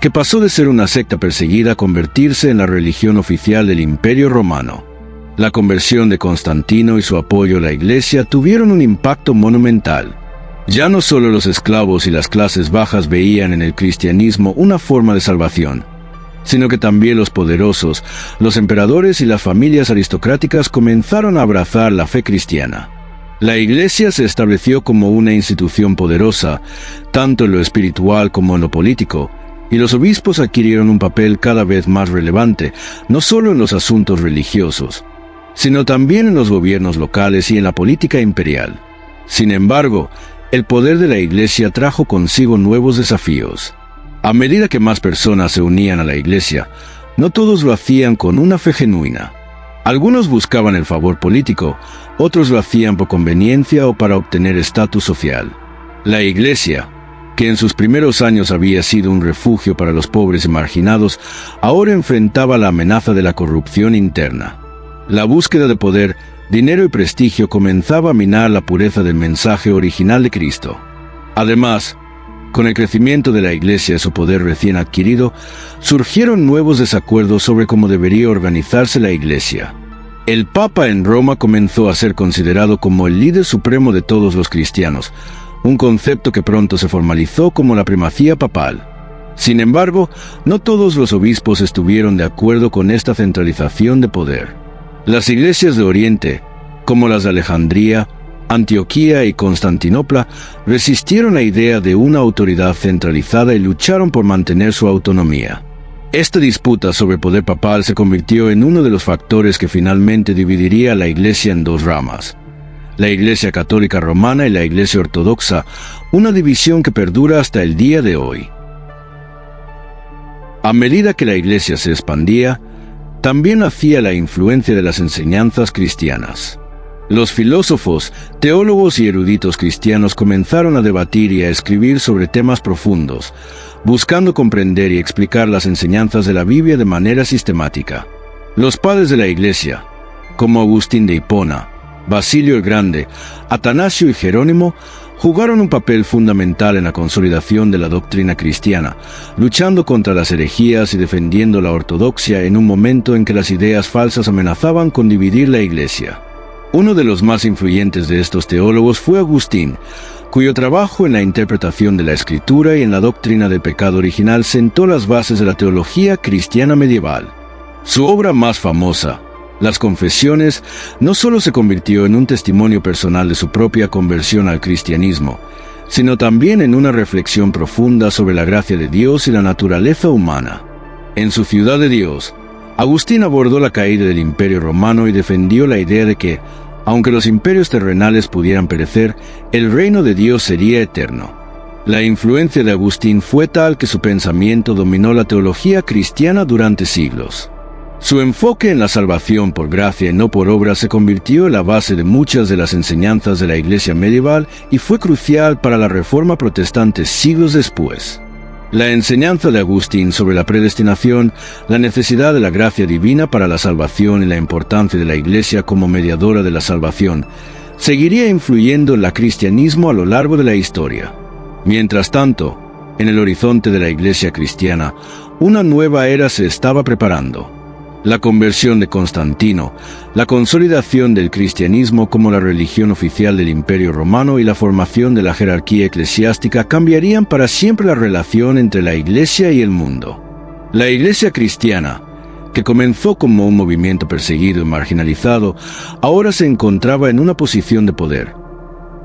que pasó de ser una secta perseguida a convertirse en la religión oficial del Imperio Romano. La conversión de Constantino y su apoyo a la Iglesia tuvieron un impacto monumental. Ya no solo los esclavos y las clases bajas veían en el cristianismo una forma de salvación, sino que también los poderosos, los emperadores y las familias aristocráticas comenzaron a abrazar la fe cristiana. La Iglesia se estableció como una institución poderosa, tanto en lo espiritual como en lo político, y los obispos adquirieron un papel cada vez más relevante, no solo en los asuntos religiosos, sino también en los gobiernos locales y en la política imperial. Sin embargo, el poder de la Iglesia trajo consigo nuevos desafíos. A medida que más personas se unían a la Iglesia, no todos lo hacían con una fe genuina. Algunos buscaban el favor político, otros lo hacían por conveniencia o para obtener estatus social. La Iglesia, que en sus primeros años había sido un refugio para los pobres y marginados, ahora enfrentaba la amenaza de la corrupción interna. La búsqueda de poder, dinero y prestigio comenzaba a minar la pureza del mensaje original de Cristo. Además, con el crecimiento de la Iglesia y su poder recién adquirido, surgieron nuevos desacuerdos sobre cómo debería organizarse la Iglesia. El Papa en Roma comenzó a ser considerado como el líder supremo de todos los cristianos, un concepto que pronto se formalizó como la primacía papal. Sin embargo, no todos los obispos estuvieron de acuerdo con esta centralización de poder. Las iglesias de Oriente, como las de Alejandría, Antioquía y Constantinopla, resistieron la idea de una autoridad centralizada y lucharon por mantener su autonomía. Esta disputa sobre el poder papal se convirtió en uno de los factores que finalmente dividiría a la Iglesia en dos ramas: la Iglesia Católica Romana y la Iglesia Ortodoxa, una división que perdura hasta el día de hoy. A medida que la Iglesia se expandía, también hacía la influencia de las enseñanzas cristianas. Los filósofos, teólogos y eruditos cristianos comenzaron a debatir y a escribir sobre temas profundos, buscando comprender y explicar las enseñanzas de la Biblia de manera sistemática. Los padres de la Iglesia, como Agustín de Hipona, Basilio el Grande, Atanasio y Jerónimo, jugaron un papel fundamental en la consolidación de la doctrina cristiana, luchando contra las herejías y defendiendo la ortodoxia en un momento en que las ideas falsas amenazaban con dividir la Iglesia. Uno de los más influyentes de estos teólogos fue Agustín, cuyo trabajo en la interpretación de la Escritura y en la doctrina del pecado original sentó las bases de la teología cristiana medieval. Su obra más famosa, Las Confesiones, no solo se convirtió en un testimonio personal de su propia conversión al cristianismo, sino también en una reflexión profunda sobre la gracia de Dios y la naturaleza humana. En su Ciudad de Dios, Agustín abordó la caída del Imperio Romano y defendió la idea de que, aunque los imperios terrenales pudieran perecer, el reino de Dios sería eterno. La influencia de Agustín fue tal que su pensamiento dominó la teología cristiana durante siglos. Su enfoque en la salvación por gracia y no por obra se convirtió en la base de muchas de las enseñanzas de la Iglesia medieval y fue crucial para la Reforma protestante siglos después. La enseñanza de Agustín sobre la predestinación, la necesidad de la gracia divina para la salvación y la importancia de la Iglesia como mediadora de la salvación, seguiría influyendo en el cristianismo a lo largo de la historia. Mientras tanto, en el horizonte de la Iglesia cristiana, una nueva era se estaba preparando. La conversión de Constantino, la consolidación del cristianismo como la religión oficial del Imperio Romano y la formación de la jerarquía eclesiástica cambiarían para siempre la relación entre la Iglesia y el mundo. La Iglesia cristiana, que comenzó como un movimiento perseguido y marginalizado, ahora se encontraba en una posición de poder.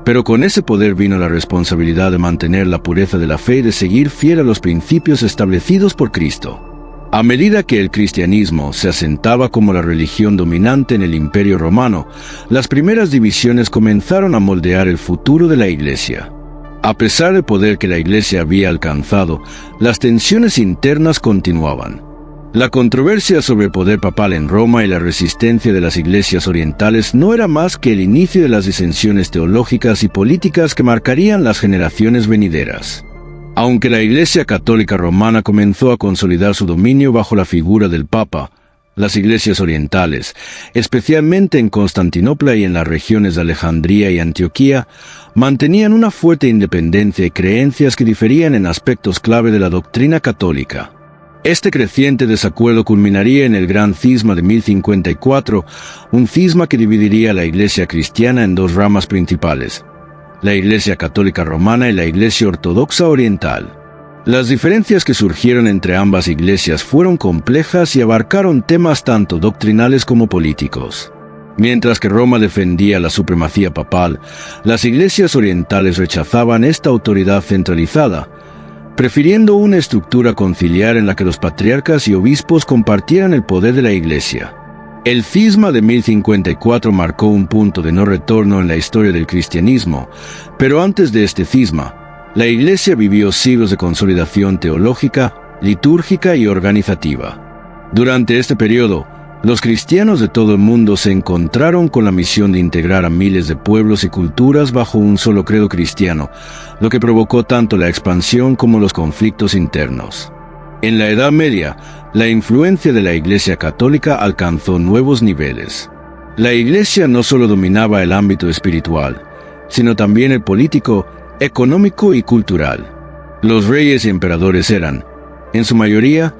Pero con ese poder vino la responsabilidad de mantener la pureza de la fe y de seguir fiel a los principios establecidos por Cristo. A medida que el cristianismo se asentaba como la religión dominante en el Imperio Romano, las primeras divisiones comenzaron a moldear el futuro de la Iglesia. A pesar del poder que la Iglesia había alcanzado, las tensiones internas continuaban. La controversia sobre el poder papal en Roma y la resistencia de las iglesias orientales no era más que el inicio de las disensiones teológicas y políticas que marcarían las generaciones venideras. Aunque la Iglesia Católica Romana comenzó a consolidar su dominio bajo la figura del Papa, las iglesias orientales, especialmente en Constantinopla y en las regiones de Alejandría y Antioquía, mantenían una fuerte independencia y creencias que diferían en aspectos clave de la doctrina católica. Este creciente desacuerdo culminaría en el Gran Cisma de 1054, un cisma que dividiría a la Iglesia cristiana en dos ramas principales: la Iglesia Católica Romana y la Iglesia Ortodoxa Oriental. Las diferencias que surgieron entre ambas iglesias fueron complejas y abarcaron temas tanto doctrinales como políticos. Mientras que Roma defendía la supremacía papal, las iglesias orientales rechazaban esta autoridad centralizada, prefiriendo una estructura conciliar en la que los patriarcas y obispos compartieran el poder de la Iglesia. El cisma de 1054 marcó un punto de no retorno en la historia del cristianismo, pero antes de este cisma, la Iglesia vivió siglos de consolidación teológica, litúrgica y organizativa. Durante este periodo, los cristianos de todo el mundo se encontraron con la misión de integrar a miles de pueblos y culturas bajo un solo credo cristiano, lo que provocó tanto la expansión como los conflictos internos. En la Edad Media, la influencia de la Iglesia Católica alcanzó nuevos niveles. La Iglesia no solo dominaba el ámbito espiritual, sino también el político, económico y cultural. Los reyes y emperadores eran, en su mayoría,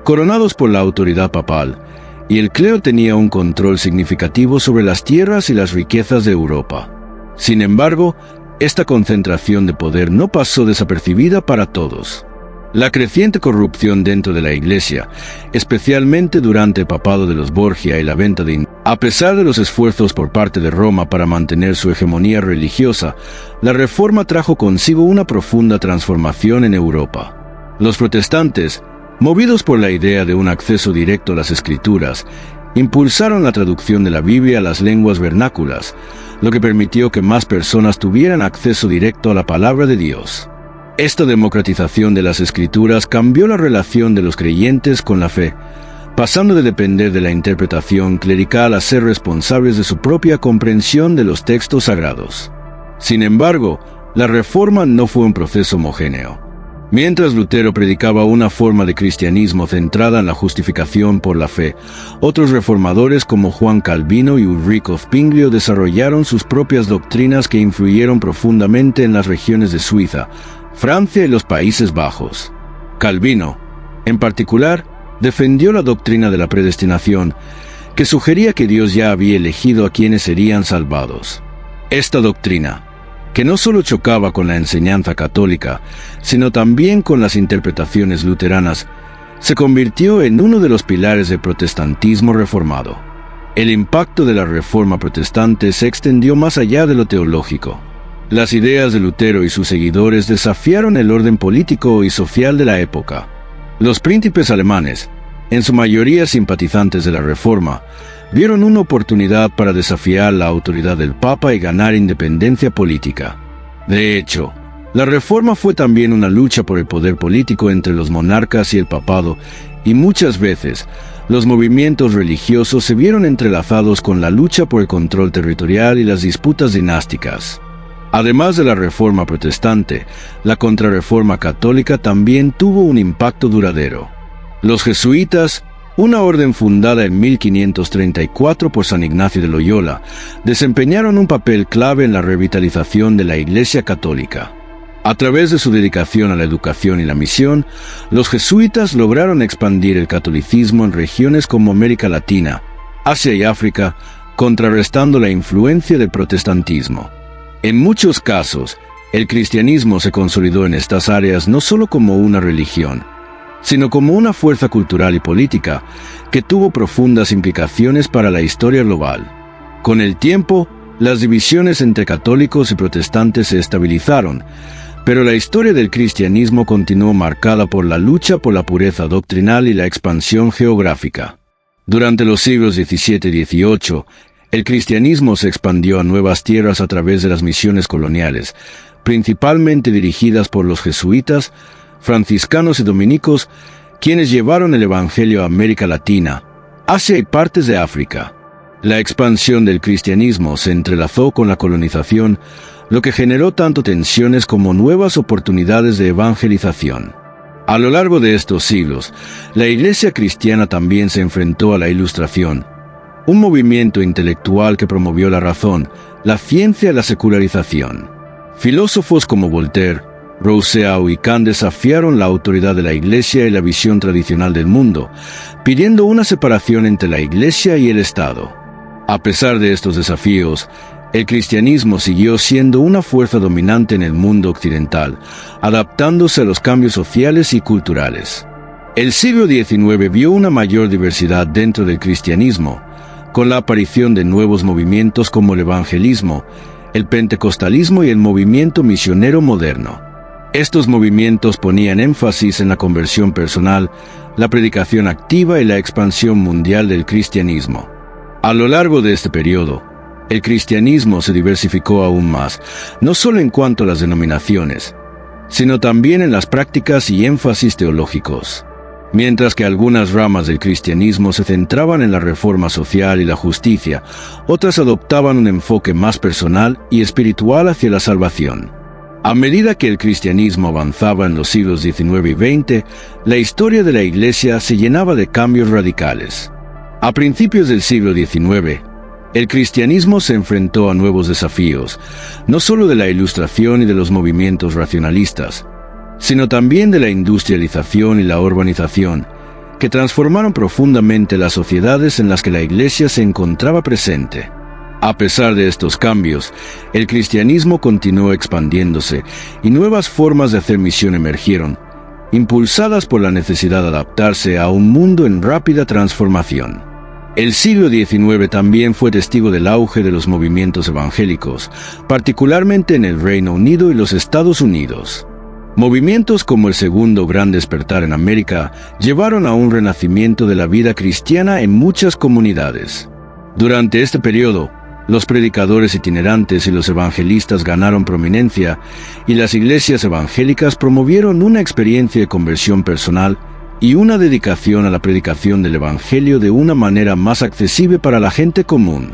coronados por la autoridad papal, y el clero tenía un control significativo sobre las tierras y las riquezas de Europa. Sin embargo, esta concentración de poder no pasó desapercibida para todos. La creciente corrupción dentro de la Iglesia, especialmente durante el papado de los Borgia y la venta de a pesar de los esfuerzos por parte de Roma para mantener su hegemonía religiosa, la Reforma trajo consigo una profunda transformación en Europa. Los protestantes, movidos por la idea de un acceso directo a las Escrituras, impulsaron la traducción de la Biblia a las lenguas vernáculas, lo que permitió que más personas tuvieran acceso directo a la palabra de Dios. Esta democratización de las Escrituras cambió la relación de los creyentes con la fe, pasando de depender de la interpretación clerical a ser responsables de su propia comprensión de los textos sagrados. Sin embargo, la Reforma no fue un proceso homogéneo. Mientras Lutero predicaba una forma de cristianismo centrada en la justificación por la fe, otros reformadores como Juan Calvino y Ulrico Zwinglio desarrollaron sus propias doctrinas que influyeron profundamente en las regiones de Suiza, Francia y los Países Bajos. Calvino, en particular, defendió la doctrina de la predestinación, que sugería que Dios ya había elegido a quienes serían salvados. Esta doctrina, que no solo chocaba con la enseñanza católica, sino también con las interpretaciones luteranas, se convirtió en uno de los pilares del protestantismo reformado. El impacto de la Reforma protestante se extendió más allá de lo teológico. Las ideas de Lutero y sus seguidores desafiaron el orden político y social de la época. Los príncipes alemanes, en su mayoría simpatizantes de la Reforma, vieron una oportunidad para desafiar la autoridad del Papa y ganar independencia política. De hecho, la Reforma fue también una lucha por el poder político entre los monarcas y el papado, y muchas veces los movimientos religiosos se vieron entrelazados con la lucha por el control territorial y las disputas dinásticas. Además de la Reforma protestante, la Contrarreforma católica también tuvo un impacto duradero. Los jesuitas, una orden fundada en 1534 por San Ignacio de Loyola, desempeñaron un papel clave en la revitalización de la Iglesia católica. A través de su dedicación a la educación y la misión, los jesuitas lograron expandir el catolicismo en regiones como América Latina, Asia y África, contrarrestando la influencia del protestantismo. En muchos casos, el cristianismo se consolidó en estas áreas no solo como una religión, sino como una fuerza cultural y política que tuvo profundas implicaciones para la historia global. Con el tiempo, Las divisiones entre católicos y protestantes se estabilizaron, pero la historia del cristianismo continuó marcada por la lucha por la pureza doctrinal y la expansión geográfica. Durante los siglos XVII y XVIII, el cristianismo se expandió a nuevas tierras a través de las misiones coloniales, principalmente dirigidas por los jesuitas, franciscanos y dominicos, quienes llevaron el Evangelio a América Latina, Asia y partes de África. La expansión del cristianismo se entrelazó con la colonización, lo que generó tanto tensiones como nuevas oportunidades de evangelización. A lo largo de estos siglos, la Iglesia cristiana también se enfrentó a la Ilustración, un movimiento intelectual que promovió la razón, la ciencia y la secularización. Filósofos como Voltaire, Rousseau y Kant desafiaron la autoridad de la Iglesia y la visión tradicional del mundo, pidiendo una separación entre la Iglesia y el Estado. A pesar de estos desafíos, el cristianismo siguió siendo una fuerza dominante en el mundo occidental, adaptándose a los cambios sociales y culturales. El siglo XIX vio una mayor diversidad dentro del cristianismo, con la aparición de nuevos movimientos como el evangelismo, el pentecostalismo y el movimiento misionero moderno. Estos movimientos ponían énfasis en la conversión personal, la predicación activa y la expansión mundial del cristianismo. A lo largo de este periodo, el cristianismo se diversificó aún más, no solo en cuanto a las denominaciones, sino también en las prácticas y énfasis teológicos. Mientras que algunas ramas del cristianismo se centraban en la reforma social y la justicia, otras adoptaban un enfoque más personal y espiritual hacia la salvación. A medida que el cristianismo avanzaba en los siglos XIX y XX, la historia de la Iglesia se llenaba de cambios radicales. A principios del siglo XIX, el cristianismo se enfrentó a nuevos desafíos, no solo de la Ilustración y de los movimientos racionalistas, sino también de la industrialización y la urbanización, que transformaron profundamente las sociedades en las que la Iglesia se encontraba presente. A pesar de estos cambios, el cristianismo continuó expandiéndose y nuevas formas de hacer misión emergieron, impulsadas por la necesidad de adaptarse a un mundo en rápida transformación. El siglo XIX también fue testigo del auge de los movimientos evangélicos, particularmente en el Reino Unido y los Estados Unidos. Movimientos como el Segundo Gran Despertar en América llevaron a un renacimiento de la vida cristiana en muchas comunidades. Durante este periodo, los predicadores itinerantes y los evangelistas ganaron prominencia, y las iglesias evangélicas promovieron una experiencia de conversión personal y una dedicación a la predicación del Evangelio de una manera más accesible para la gente común.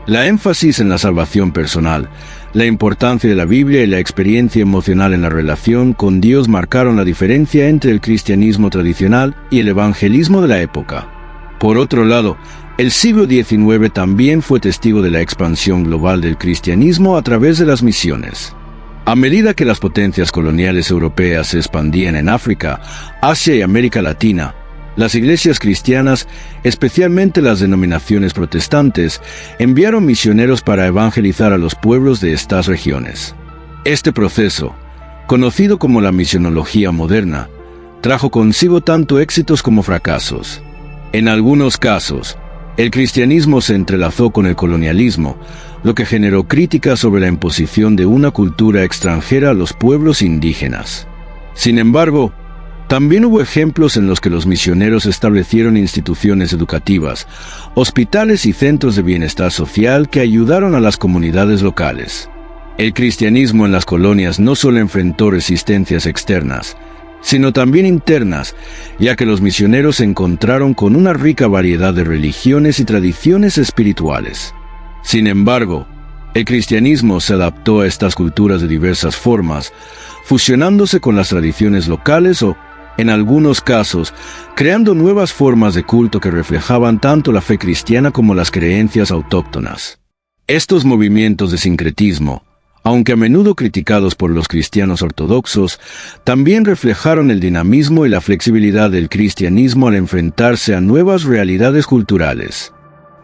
La énfasis en la salvación personal, la importancia de la Biblia y la experiencia emocional en la relación con Dios marcaron la diferencia entre el cristianismo tradicional y el evangelismo de la época. Por otro lado, el siglo XIX también fue testigo de la expansión global del cristianismo a través de las misiones. A medida que las potencias coloniales europeas se expandían en África, Asia y América Latina, las iglesias cristianas, especialmente las denominaciones protestantes, enviaron misioneros para evangelizar a los pueblos de estas regiones. Este proceso, conocido como la misionología moderna, trajo consigo tanto éxitos como fracasos. En algunos casos, el cristianismo se entrelazó con el colonialismo, lo que generó críticas sobre la imposición de una cultura extranjera a los pueblos indígenas. Sin embargo, también hubo ejemplos en los que los misioneros establecieron instituciones educativas, hospitales y centros de bienestar social que ayudaron a las comunidades locales. El cristianismo en las colonias no solo enfrentó resistencias externas, sino también internas, ya que los misioneros se encontraron con una rica variedad de religiones y tradiciones espirituales. Sin embargo, el cristianismo se adaptó a estas culturas de diversas formas, fusionándose con las tradiciones locales o, en algunos casos, creando nuevas formas de culto que reflejaban tanto la fe cristiana como las creencias autóctonas. Estos movimientos de sincretismo, aunque a menudo criticados por los cristianos ortodoxos, también reflejaron el dinamismo y la flexibilidad del cristianismo al enfrentarse a nuevas realidades culturales.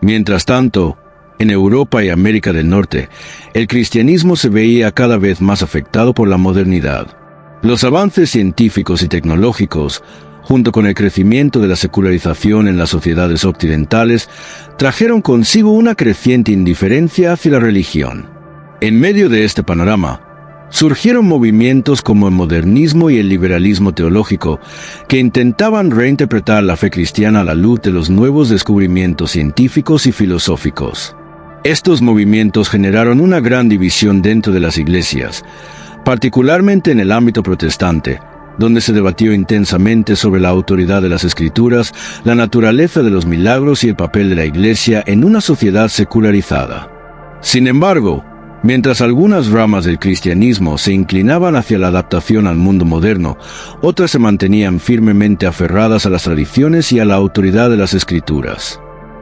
Mientras tanto, en Europa y América del Norte, el cristianismo se veía cada vez más afectado por la modernidad. Los avances científicos y tecnológicos, junto con el crecimiento de la secularización en las sociedades occidentales, trajeron consigo una creciente indiferencia hacia la religión. En medio de este panorama, surgieron movimientos como el modernismo y el liberalismo teológico, que intentaban reinterpretar la fe cristiana a la luz de los nuevos descubrimientos científicos y filosóficos. Estos movimientos generaron una gran división dentro de las iglesias, particularmente en el ámbito protestante, donde se debatió intensamente sobre la autoridad de las Escrituras, la naturaleza de los milagros y el papel de la Iglesia en una sociedad secularizada. Sin embargo, mientras algunas ramas del cristianismo se inclinaban hacia la adaptación al mundo moderno, otras se mantenían firmemente aferradas a las tradiciones y a la autoridad de las Escrituras.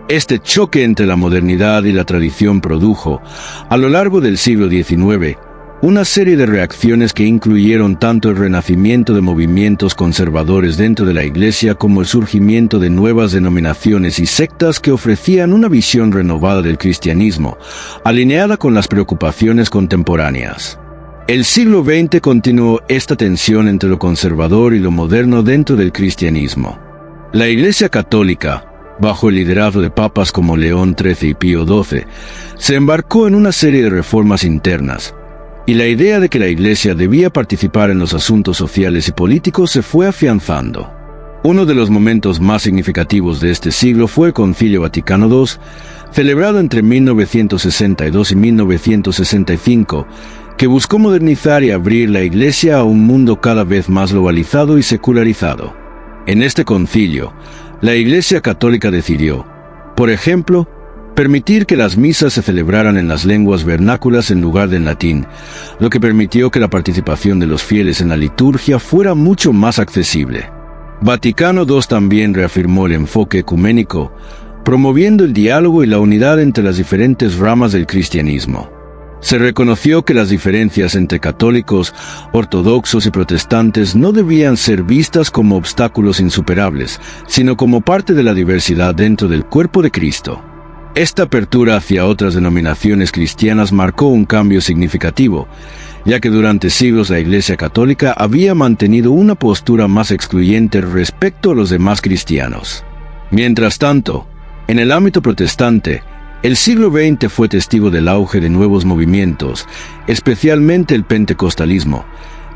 Este choque entre la modernidad y la tradición produjo, a lo largo del siglo XIX, una serie de reacciones que incluyeron tanto el renacimiento de movimientos conservadores dentro de la Iglesia como el surgimiento de nuevas denominaciones y sectas que ofrecían una visión renovada del cristianismo, alineada con las preocupaciones contemporáneas. El siglo XX continuó esta tensión entre lo conservador y lo moderno dentro del cristianismo. La Iglesia Católica, bajo el liderazgo de papas como León XIII y Pío XII, se embarcó en una serie de reformas internas, y la idea de que la Iglesia debía participar en los asuntos sociales y políticos se fue afianzando. Uno de los momentos más significativos de este siglo fue el Concilio Vaticano II, celebrado entre 1962 y 1965, que buscó modernizar y abrir la Iglesia a un mundo cada vez más globalizado y secularizado. En este concilio, la Iglesia Católica decidió, por ejemplo, permitir que las misas se celebraran en las lenguas vernáculas en lugar del latín, lo que permitió que la participación de los fieles en la liturgia fuera mucho más accesible. Vaticano II también reafirmó el enfoque ecuménico, promoviendo el diálogo y la unidad entre las diferentes ramas del cristianismo. Se reconoció que las diferencias entre católicos, ortodoxos y protestantes no debían ser vistas como obstáculos insuperables, sino como parte de la diversidad dentro del cuerpo de Cristo. Esta apertura hacia otras denominaciones cristianas marcó un cambio significativo, ya que durante siglos la Iglesia Católica había mantenido una postura más excluyente respecto a los demás cristianos. Mientras tanto, en el ámbito protestante, el siglo XX fue testigo del auge de nuevos movimientos, especialmente el pentecostalismo,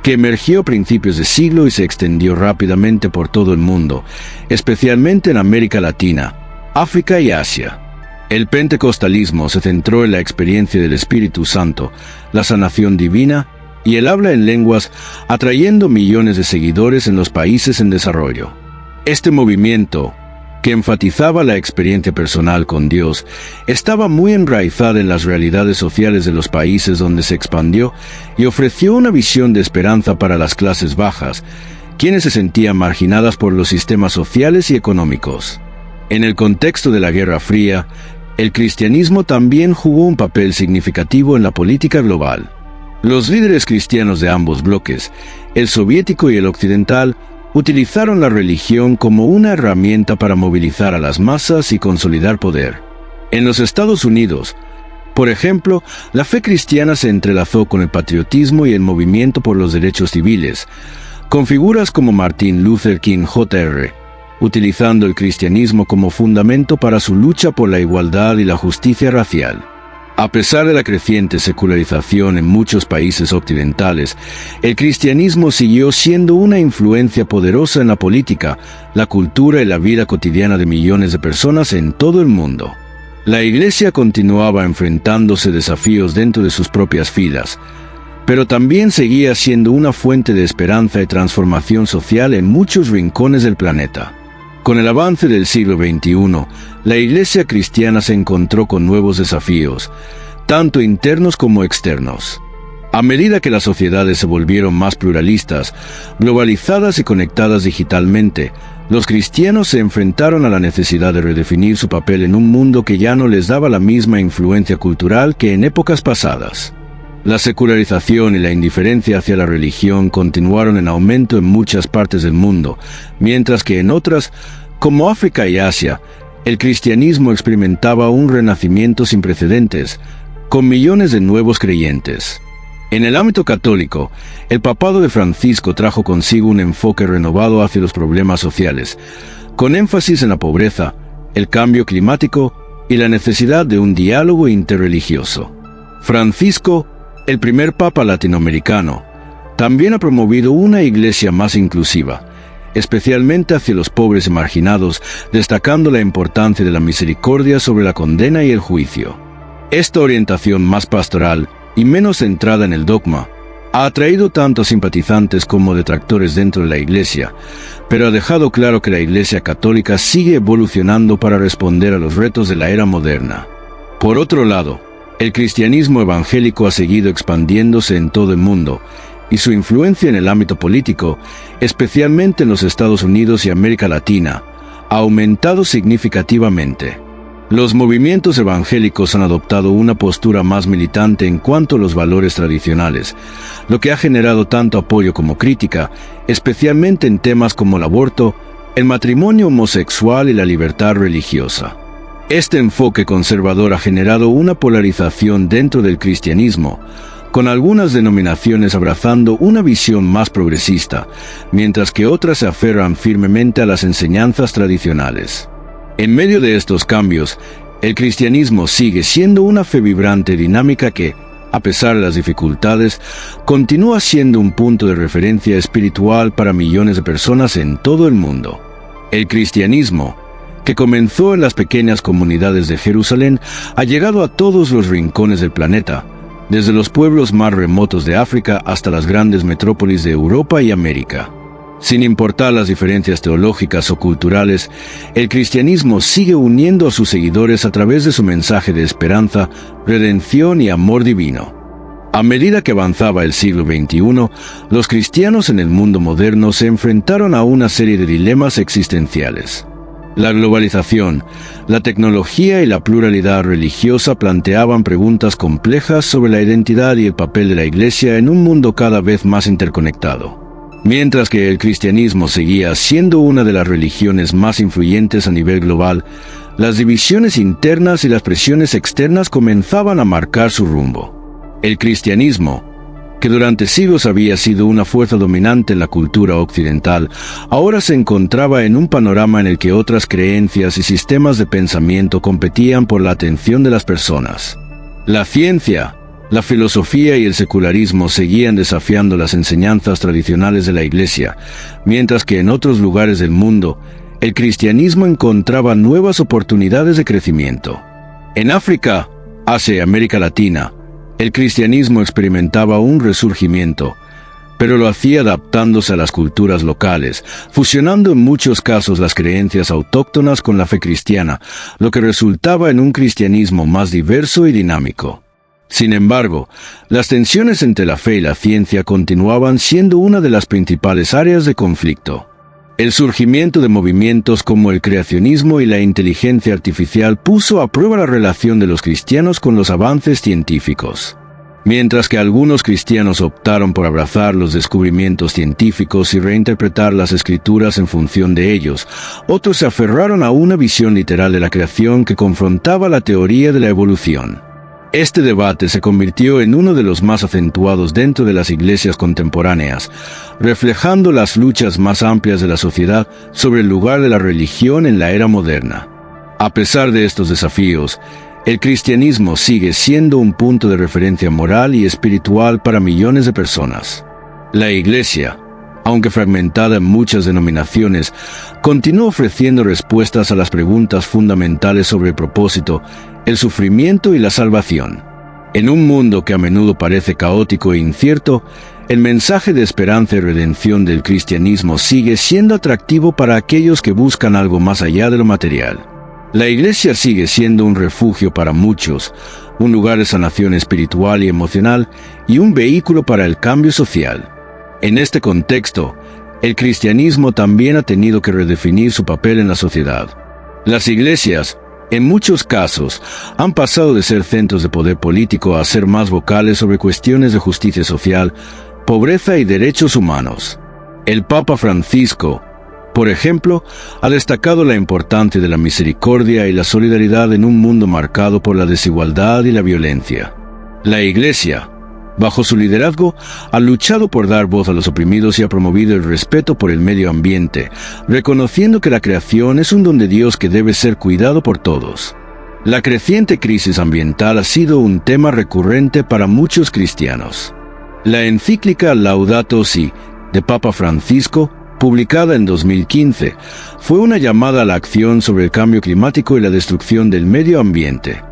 que emergió a principios de siglo y se extendió rápidamente por todo el mundo, especialmente en América Latina, África y Asia. El pentecostalismo se centró en la experiencia del Espíritu Santo, la sanación divina y el habla en lenguas, atrayendo millones de seguidores en los países en desarrollo. Este movimiento, que enfatizaba la experiencia personal con Dios, estaba muy enraizada en las realidades sociales de los países donde se expandió y ofreció una visión de esperanza para las clases bajas, quienes se sentían marginadas por los sistemas sociales y económicos. En el contexto de la Guerra Fría, el cristianismo también jugó un papel significativo en la política global. Los líderes cristianos de ambos bloques, el soviético y el occidental, utilizaron la religión como una herramienta para movilizar a las masas y consolidar poder. En los Estados Unidos, por ejemplo, la fe cristiana se entrelazó con el patriotismo y el movimiento por los derechos civiles, con figuras como Martin Luther King Jr., utilizando el cristianismo como fundamento para su lucha por la igualdad y la justicia racial. A pesar de la creciente secularización en muchos países occidentales, el cristianismo siguió siendo una influencia poderosa en la política, la cultura y la vida cotidiana de millones de personas en todo el mundo. La Iglesia continuaba enfrentándose desafíos dentro de sus propias filas, pero también seguía siendo una fuente de esperanza y transformación social en muchos rincones del planeta. Con el avance del siglo XXI, la Iglesia cristiana se encontró con nuevos desafíos, tanto internos como externos. A medida que las sociedades se volvieron más pluralistas, globalizadas y conectadas digitalmente, los cristianos se enfrentaron a la necesidad de redefinir su papel en un mundo que ya no les daba la misma influencia cultural que en épocas pasadas. La secularización y la indiferencia hacia la religión continuaron en aumento en muchas partes del mundo, mientras que en otras, como África y Asia, el cristianismo experimentaba un renacimiento sin precedentes, con millones de nuevos creyentes. En el ámbito católico, el papado de Francisco trajo consigo un enfoque renovado hacia los problemas sociales, con énfasis en la pobreza, el cambio climático y la necesidad de un diálogo interreligioso. Francisco, el primer papa latinoamericano, también ha promovido una iglesia más inclusiva, especialmente hacia los pobres y marginados, destacando la importancia de la misericordia sobre la condena y el juicio. Esta orientación más pastoral y menos centrada en el dogma ha atraído tanto a simpatizantes como detractores dentro de la Iglesia, pero ha dejado claro que la Iglesia católica sigue evolucionando para responder a los retos de la era moderna. Por otro lado, el cristianismo evangélico ha seguido expandiéndose en todo el mundo, y su influencia en el ámbito político, especialmente en los Estados Unidos y América Latina, ha aumentado significativamente. Los movimientos evangélicos han adoptado una postura más militante en cuanto a los valores tradicionales, lo que ha generado tanto apoyo como crítica, especialmente en temas como el aborto, el matrimonio homosexual y la libertad religiosa. Este enfoque conservador ha generado una polarización dentro del cristianismo, con algunas denominaciones abrazando una visión más progresista, mientras que otras se aferran firmemente a las enseñanzas tradicionales. En medio de estos cambios, el cristianismo sigue siendo una fe vibrante y dinámica que, a pesar de las dificultades, continúa siendo un punto de referencia espiritual para millones de personas en todo el mundo. El cristianismo, que comenzó en las pequeñas comunidades de Jerusalén, ha llegado a todos los rincones del planeta, desde los pueblos más remotos de África hasta las grandes metrópolis de Europa y América. Sin importar las diferencias teológicas o culturales, el cristianismo sigue uniendo a sus seguidores a través de su mensaje de esperanza, redención y amor divino. A medida que avanzaba el siglo XXI, los cristianos en el mundo moderno se enfrentaron a una serie de dilemas existenciales. La globalización, la tecnología y la pluralidad religiosa planteaban preguntas complejas sobre la identidad y el papel de la Iglesia en un mundo cada vez más interconectado. Mientras que el cristianismo seguía siendo una de las religiones más influyentes a nivel global, las divisiones internas y las presiones externas comenzaban a marcar su rumbo. El cristianismo, que durante siglos había sido una fuerza dominante en la cultura occidental, ahora se encontraba en un panorama en el que otras creencias y sistemas de pensamiento competían por la atención de las personas. La ciencia, la filosofía y el secularismo seguían desafiando las enseñanzas tradicionales de la Iglesia, mientras que en otros lugares del mundo, el cristianismo encontraba nuevas oportunidades de crecimiento. En África, Asia y América Latina, el cristianismo experimentaba un resurgimiento, pero lo hacía adaptándose a las culturas locales, fusionando en muchos casos las creencias autóctonas con la fe cristiana, lo que resultaba en un cristianismo más diverso y dinámico. Sin embargo, las tensiones entre la fe y la ciencia continuaban siendo una de las principales áreas de conflicto. El surgimiento de movimientos como el creacionismo y la inteligencia artificial puso a prueba la relación de los cristianos con los avances científicos. Mientras que algunos cristianos optaron por abrazar los descubrimientos científicos y reinterpretar las escrituras en función de ellos, otros se aferraron a una visión literal de la creación que confrontaba la teoría de la evolución. Este debate se convirtió en uno de los más acentuados dentro de las iglesias contemporáneas, reflejando las luchas más amplias de la sociedad sobre el lugar de la religión en la era moderna. A pesar de estos desafíos, el cristianismo sigue siendo un punto de referencia moral y espiritual para millones de personas. La Iglesia, aunque fragmentada en muchas denominaciones, continúa ofreciendo respuestas a las preguntas fundamentales sobre el propósito, el sufrimiento y la salvación. En un mundo que a menudo parece caótico e incierto, el mensaje de esperanza y redención del cristianismo sigue siendo atractivo para aquellos que buscan algo más allá de lo material. La Iglesia sigue siendo un refugio para muchos, un lugar de sanación espiritual y emocional y un vehículo para el cambio social. En este contexto, el cristianismo también ha tenido que redefinir su papel en la sociedad. Las iglesias, en muchos casos, han pasado de ser centros de poder político a ser más vocales sobre cuestiones de justicia social, pobreza y derechos humanos. El Papa Francisco, por ejemplo, ha destacado la importancia de la misericordia y la solidaridad en un mundo marcado por la desigualdad y la violencia. La Iglesia, Bajo su liderazgo, ha luchado por dar voz a los oprimidos y ha promovido el respeto por el medio ambiente, reconociendo que la creación es un don de Dios que debe ser cuidado por todos. La creciente crisis ambiental ha sido un tema recurrente para muchos cristianos. La encíclica Laudato Si, de Papa Francisco, publicada en 2015, fue una llamada a la acción sobre el cambio climático y la destrucción del medio ambiente.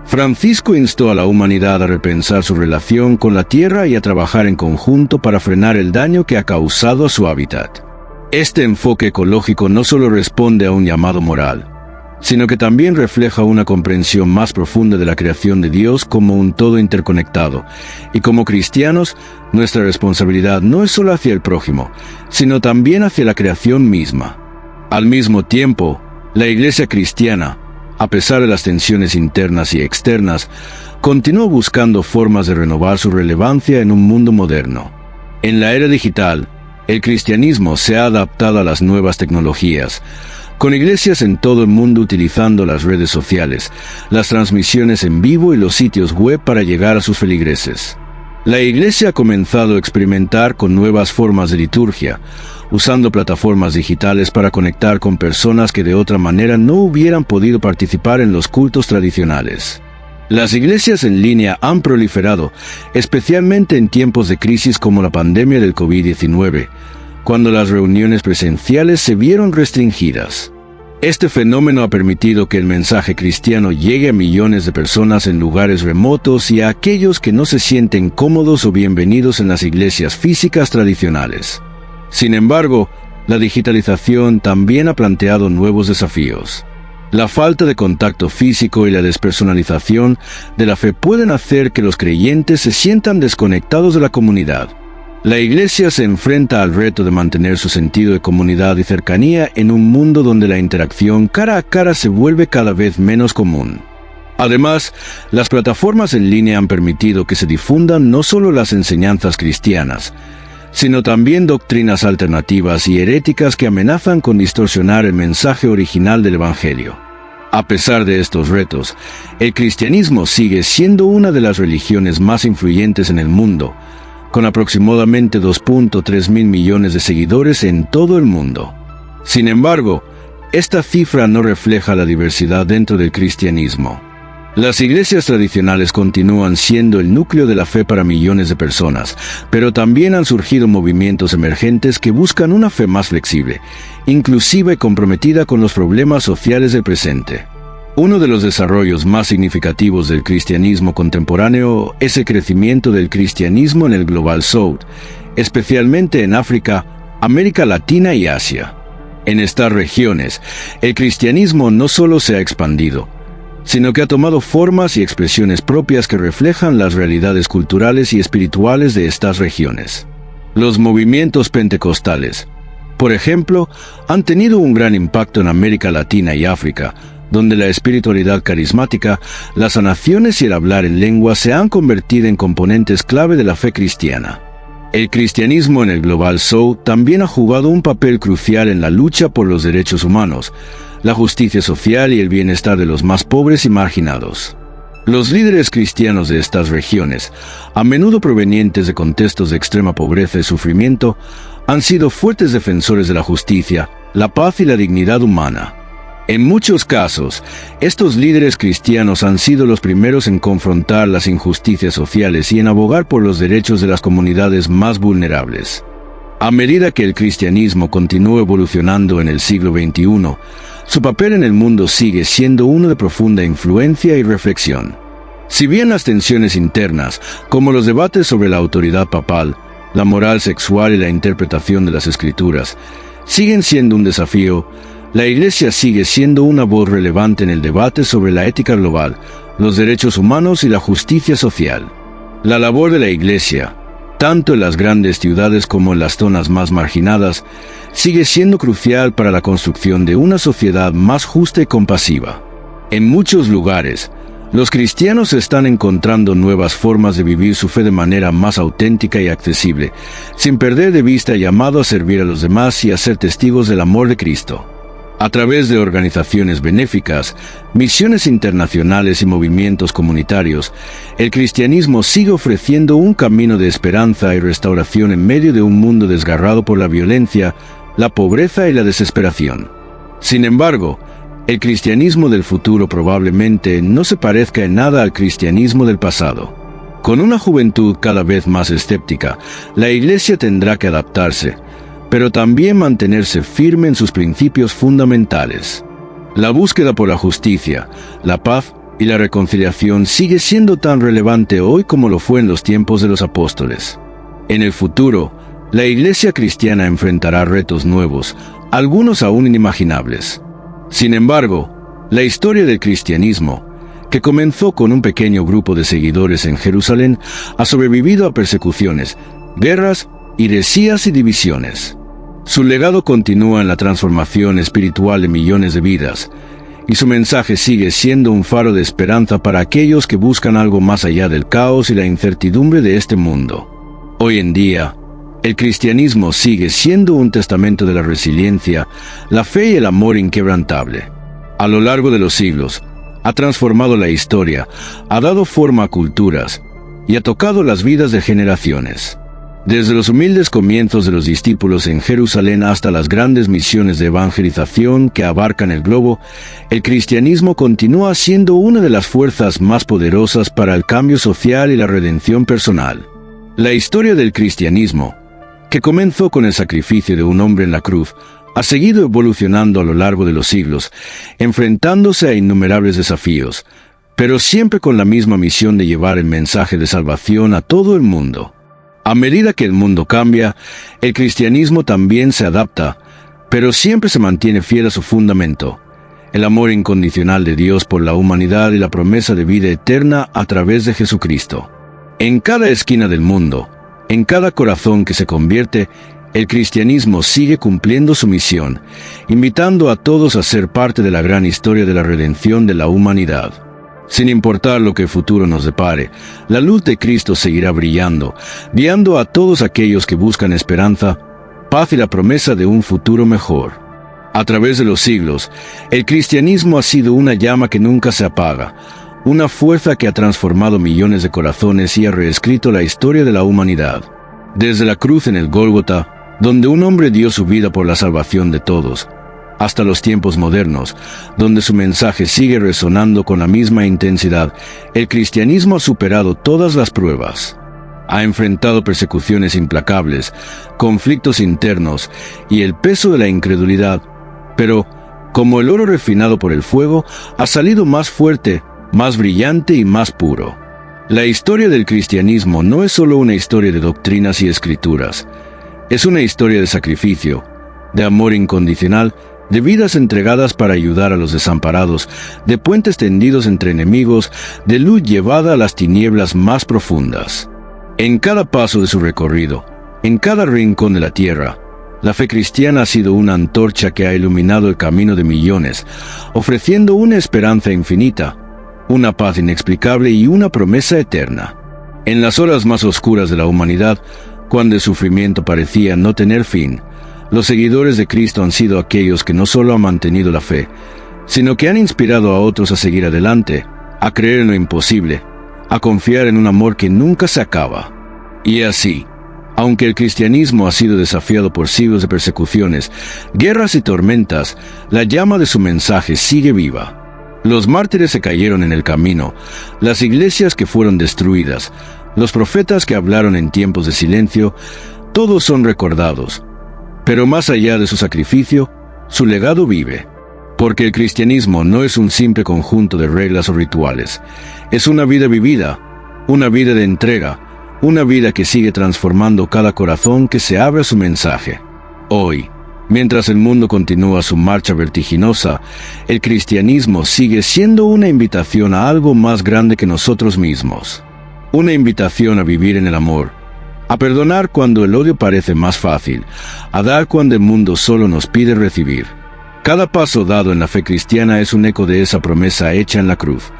Francisco instó a la humanidad a repensar su relación con la Tierra y a trabajar en conjunto para frenar el daño que ha causado a su hábitat. Este enfoque ecológico no solo responde a un llamado moral, sino que también refleja una comprensión más profunda de la creación de Dios como un todo interconectado. Y como cristianos, nuestra responsabilidad no es solo hacia el prójimo, sino también hacia la creación misma. Al mismo tiempo, la Iglesia cristiana, a pesar de las tensiones internas y externas, continúa buscando formas de renovar su relevancia en un mundo moderno. En la era digital, el cristianismo se ha adaptado a las nuevas tecnologías, con iglesias en todo el mundo utilizando las redes sociales, las transmisiones en vivo y los sitios web para llegar a sus feligreses. La Iglesia ha comenzado a experimentar con nuevas formas de liturgia, usando plataformas digitales para conectar con personas que de otra manera no hubieran podido participar en los cultos tradicionales. Las iglesias en línea han proliferado, especialmente en tiempos de crisis como la pandemia del COVID-19, cuando las reuniones presenciales se vieron restringidas. Este fenómeno ha permitido que el mensaje cristiano llegue a millones de personas en lugares remotos y a aquellos que no se sienten cómodos o bienvenidos en las iglesias físicas tradicionales. Sin embargo, la digitalización también ha planteado nuevos desafíos. La falta de contacto físico y la despersonalización de la fe pueden hacer que los creyentes se sientan desconectados de la comunidad. La Iglesia se enfrenta al reto de mantener su sentido de comunidad y cercanía en un mundo donde la interacción cara a cara se vuelve cada vez menos común. Además, las plataformas en línea han permitido que se difundan no solo las enseñanzas cristianas, sino también doctrinas alternativas y heréticas que amenazan con distorsionar el mensaje original del Evangelio. A pesar de estos retos, el cristianismo sigue siendo una de las religiones más influyentes en el mundo, con aproximadamente 2.3 mil millones de seguidores en todo el mundo. Sin embargo, esta cifra no refleja la diversidad dentro del cristianismo. Las iglesias tradicionales continúan siendo el núcleo de la fe para millones de personas, pero también han surgido movimientos emergentes que buscan una fe más flexible, inclusiva y comprometida con los problemas sociales del presente. Uno de los desarrollos más significativos del cristianismo contemporáneo es el crecimiento del cristianismo en el Global South, especialmente en África, América Latina y Asia. En estas regiones, el cristianismo no solo se ha expandido, sino que ha tomado formas y expresiones propias que reflejan las realidades culturales y espirituales de estas regiones. Los movimientos pentecostales, por ejemplo, han tenido un gran impacto en América Latina y África, donde la espiritualidad carismática, las sanaciones y el hablar en lengua se han convertido en componentes clave de la fe cristiana. El cristianismo en el Global South también ha jugado un papel crucial en la lucha por los derechos humanos, la justicia social y el bienestar de los más pobres y marginados. Los líderes cristianos de estas regiones, a menudo provenientes de contextos de extrema pobreza y sufrimiento, han sido fuertes defensores de la justicia, la paz y la dignidad humana. En muchos casos, estos líderes cristianos han sido los primeros en confrontar las injusticias sociales y en abogar por los derechos de las comunidades más vulnerables. A medida que el cristianismo continúa evolucionando en el siglo XXI, su papel en el mundo sigue siendo uno de profunda influencia y reflexión. Si bien las tensiones internas, como los debates sobre la autoridad papal, la moral sexual y la interpretación de las Escrituras, siguen siendo un desafío, la Iglesia sigue siendo una voz relevante en el debate sobre la ética global, los derechos humanos y la justicia social. La labor de la Iglesia, tanto en las grandes ciudades como en las zonas más marginadas, sigue siendo crucial para la construcción de una sociedad más justa y compasiva. En muchos lugares, los cristianos están encontrando nuevas formas de vivir su fe de manera más auténtica y accesible, sin perder de vista el llamado a servir a los demás y a ser testigos del amor de Cristo. A través de organizaciones benéficas, misiones internacionales y movimientos comunitarios, el cristianismo sigue ofreciendo un camino de esperanza y restauración en medio de un mundo desgarrado por la violencia, la pobreza y la desesperación. Sin embargo, el cristianismo del futuro probablemente no se parezca en nada al cristianismo del pasado. Con una juventud cada vez más escéptica, la Iglesia tendrá que adaptarse, pero también mantenerse firme en sus principios fundamentales. La búsqueda por la justicia, la paz y la reconciliación sigue siendo tan relevante hoy como lo fue en los tiempos de los apóstoles. En el futuro, la Iglesia cristiana enfrentará retos nuevos, algunos aún inimaginables. Sin embargo, la historia del cristianismo, que comenzó con un pequeño grupo de seguidores en Jerusalén, ha sobrevivido a persecuciones, guerras, heresías y divisiones. Su legado continúa en la transformación espiritual de millones de vidas, y su mensaje sigue siendo un faro de esperanza para aquellos que buscan algo más allá del caos y la incertidumbre de este mundo. Hoy en día, el cristianismo sigue siendo un testamento de la resiliencia, la fe y el amor inquebrantable. A lo largo de los siglos, ha transformado la historia, ha dado forma a culturas y ha tocado las vidas de generaciones. Desde los humildes comienzos de los discípulos en Jerusalén hasta las grandes misiones de evangelización que abarcan el globo, el cristianismo continúa siendo una de las fuerzas más poderosas para el cambio social y la redención personal. La historia del cristianismo, que comenzó con el sacrificio de un hombre en la cruz, ha seguido evolucionando a lo largo de los siglos, enfrentándose a innumerables desafíos, pero siempre con la misma misión de llevar el mensaje de salvación a todo el mundo. A medida que el mundo cambia, el cristianismo también se adapta, pero siempre se mantiene fiel a su fundamento, el amor incondicional de Dios por la humanidad y la promesa de vida eterna a través de Jesucristo. En cada esquina del mundo, en cada corazón que se convierte, el cristianismo sigue cumpliendo su misión, invitando a todos a ser parte de la gran historia de la redención de la humanidad. Sin importar lo que el futuro nos depare, la luz de Cristo seguirá brillando, guiando a todos aquellos que buscan esperanza, paz y la promesa de un futuro mejor. A través de los siglos, el cristianismo ha sido una llama que nunca se apaga, una fuerza que ha transformado millones de corazones y ha reescrito la historia de la humanidad. Desde la cruz en el Gólgota, donde un hombre dio su vida por la salvación de todos, hasta los tiempos modernos, donde su mensaje sigue resonando con la misma intensidad, el cristianismo ha superado todas las pruebas. Ha enfrentado persecuciones implacables, conflictos internos y el peso de la incredulidad, pero, como el oro refinado por el fuego, ha salido más fuerte, más brillante y más puro. La historia del cristianismo no es solo una historia de doctrinas y escrituras, es una historia de sacrificio, de amor incondicional, de vidas entregadas para ayudar a los desamparados, de puentes tendidos entre enemigos, de luz llevada a las tinieblas más profundas. En cada paso de su recorrido, en cada rincón de la tierra, la fe cristiana ha sido una antorcha que ha iluminado el camino de millones, ofreciendo una esperanza infinita, una paz inexplicable y una promesa eterna. En las horas más oscuras de la humanidad, cuando el sufrimiento parecía no tener fin, los seguidores de Cristo han sido aquellos que no solo han mantenido la fe, sino que han inspirado a otros a seguir adelante, a creer en lo imposible, a confiar en un amor que nunca se acaba. Y así, aunque el cristianismo ha sido desafiado por siglos de persecuciones, guerras y tormentas, la llama de su mensaje sigue viva. Los mártires se cayeron en el camino, las iglesias que fueron destruidas, los profetas que hablaron en tiempos de silencio, todos son recordados. Pero más allá de su sacrificio, su legado vive. Porque el cristianismo no es un simple conjunto de reglas o rituales. Es una vida vivida, una vida de entrega, una vida que sigue transformando cada corazón que se abre a su mensaje. Hoy, mientras el mundo continúa su marcha vertiginosa, el cristianismo sigue siendo una invitación a algo más grande que nosotros mismos. Una invitación a vivir en el amor, a perdonar cuando el odio parece más fácil, a dar cuando el mundo solo nos pide recibir. Cada paso dado en la fe cristiana es un eco de esa promesa hecha en la cruz.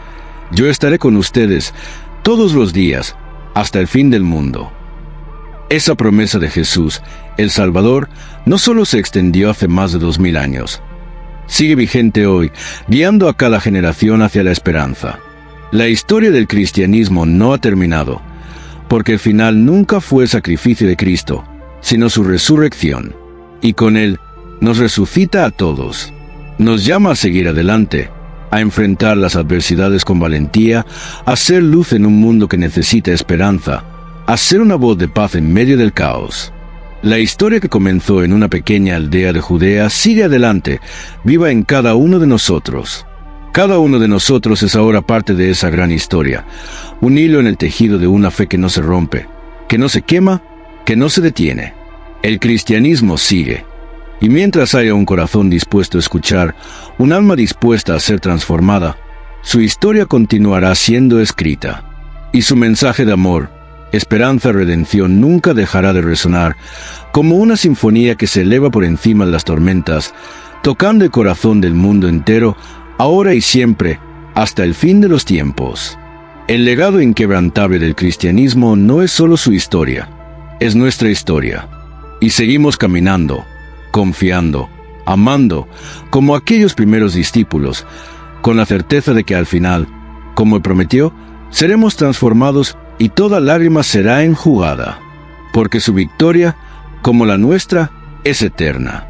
Yo estaré con ustedes todos los días, hasta el fin del mundo. Esa promesa de Jesús, el Salvador, no solo se extendió hace más de 2000 años. sigue vigente hoy, guiando a cada generación hacia la esperanza. La historia del cristianismo no ha terminado, porque el final nunca fue el sacrificio de Cristo, sino su resurrección, y con él nos resucita a todos. Nos llama a seguir adelante, a enfrentar las adversidades con valentía, a ser luz en un mundo que necesita esperanza, a ser una voz de paz en medio del caos. La historia que comenzó en una pequeña aldea de Judea sigue adelante, viva en cada uno de nosotros. Cada uno de nosotros es ahora parte de esa gran historia, un hilo en el tejido de una fe que no se rompe, que no se quema, que no se detiene. El cristianismo sigue, y mientras haya un corazón dispuesto a escuchar, un alma dispuesta a ser transformada, su historia continuará siendo escrita, y su mensaje de amor, esperanza, redención nunca dejará de resonar como una sinfonía que se eleva por encima de las tormentas, tocando el corazón del mundo entero, ahora y siempre, hasta el fin de los tiempos. El legado inquebrantable del cristianismo no es solo su historia, es nuestra historia. Y seguimos caminando, confiando, amando, como aquellos primeros discípulos, con la certeza de que al final, como Él prometió, seremos transformados y toda lágrima será enjugada, porque su victoria, como la nuestra, es eterna.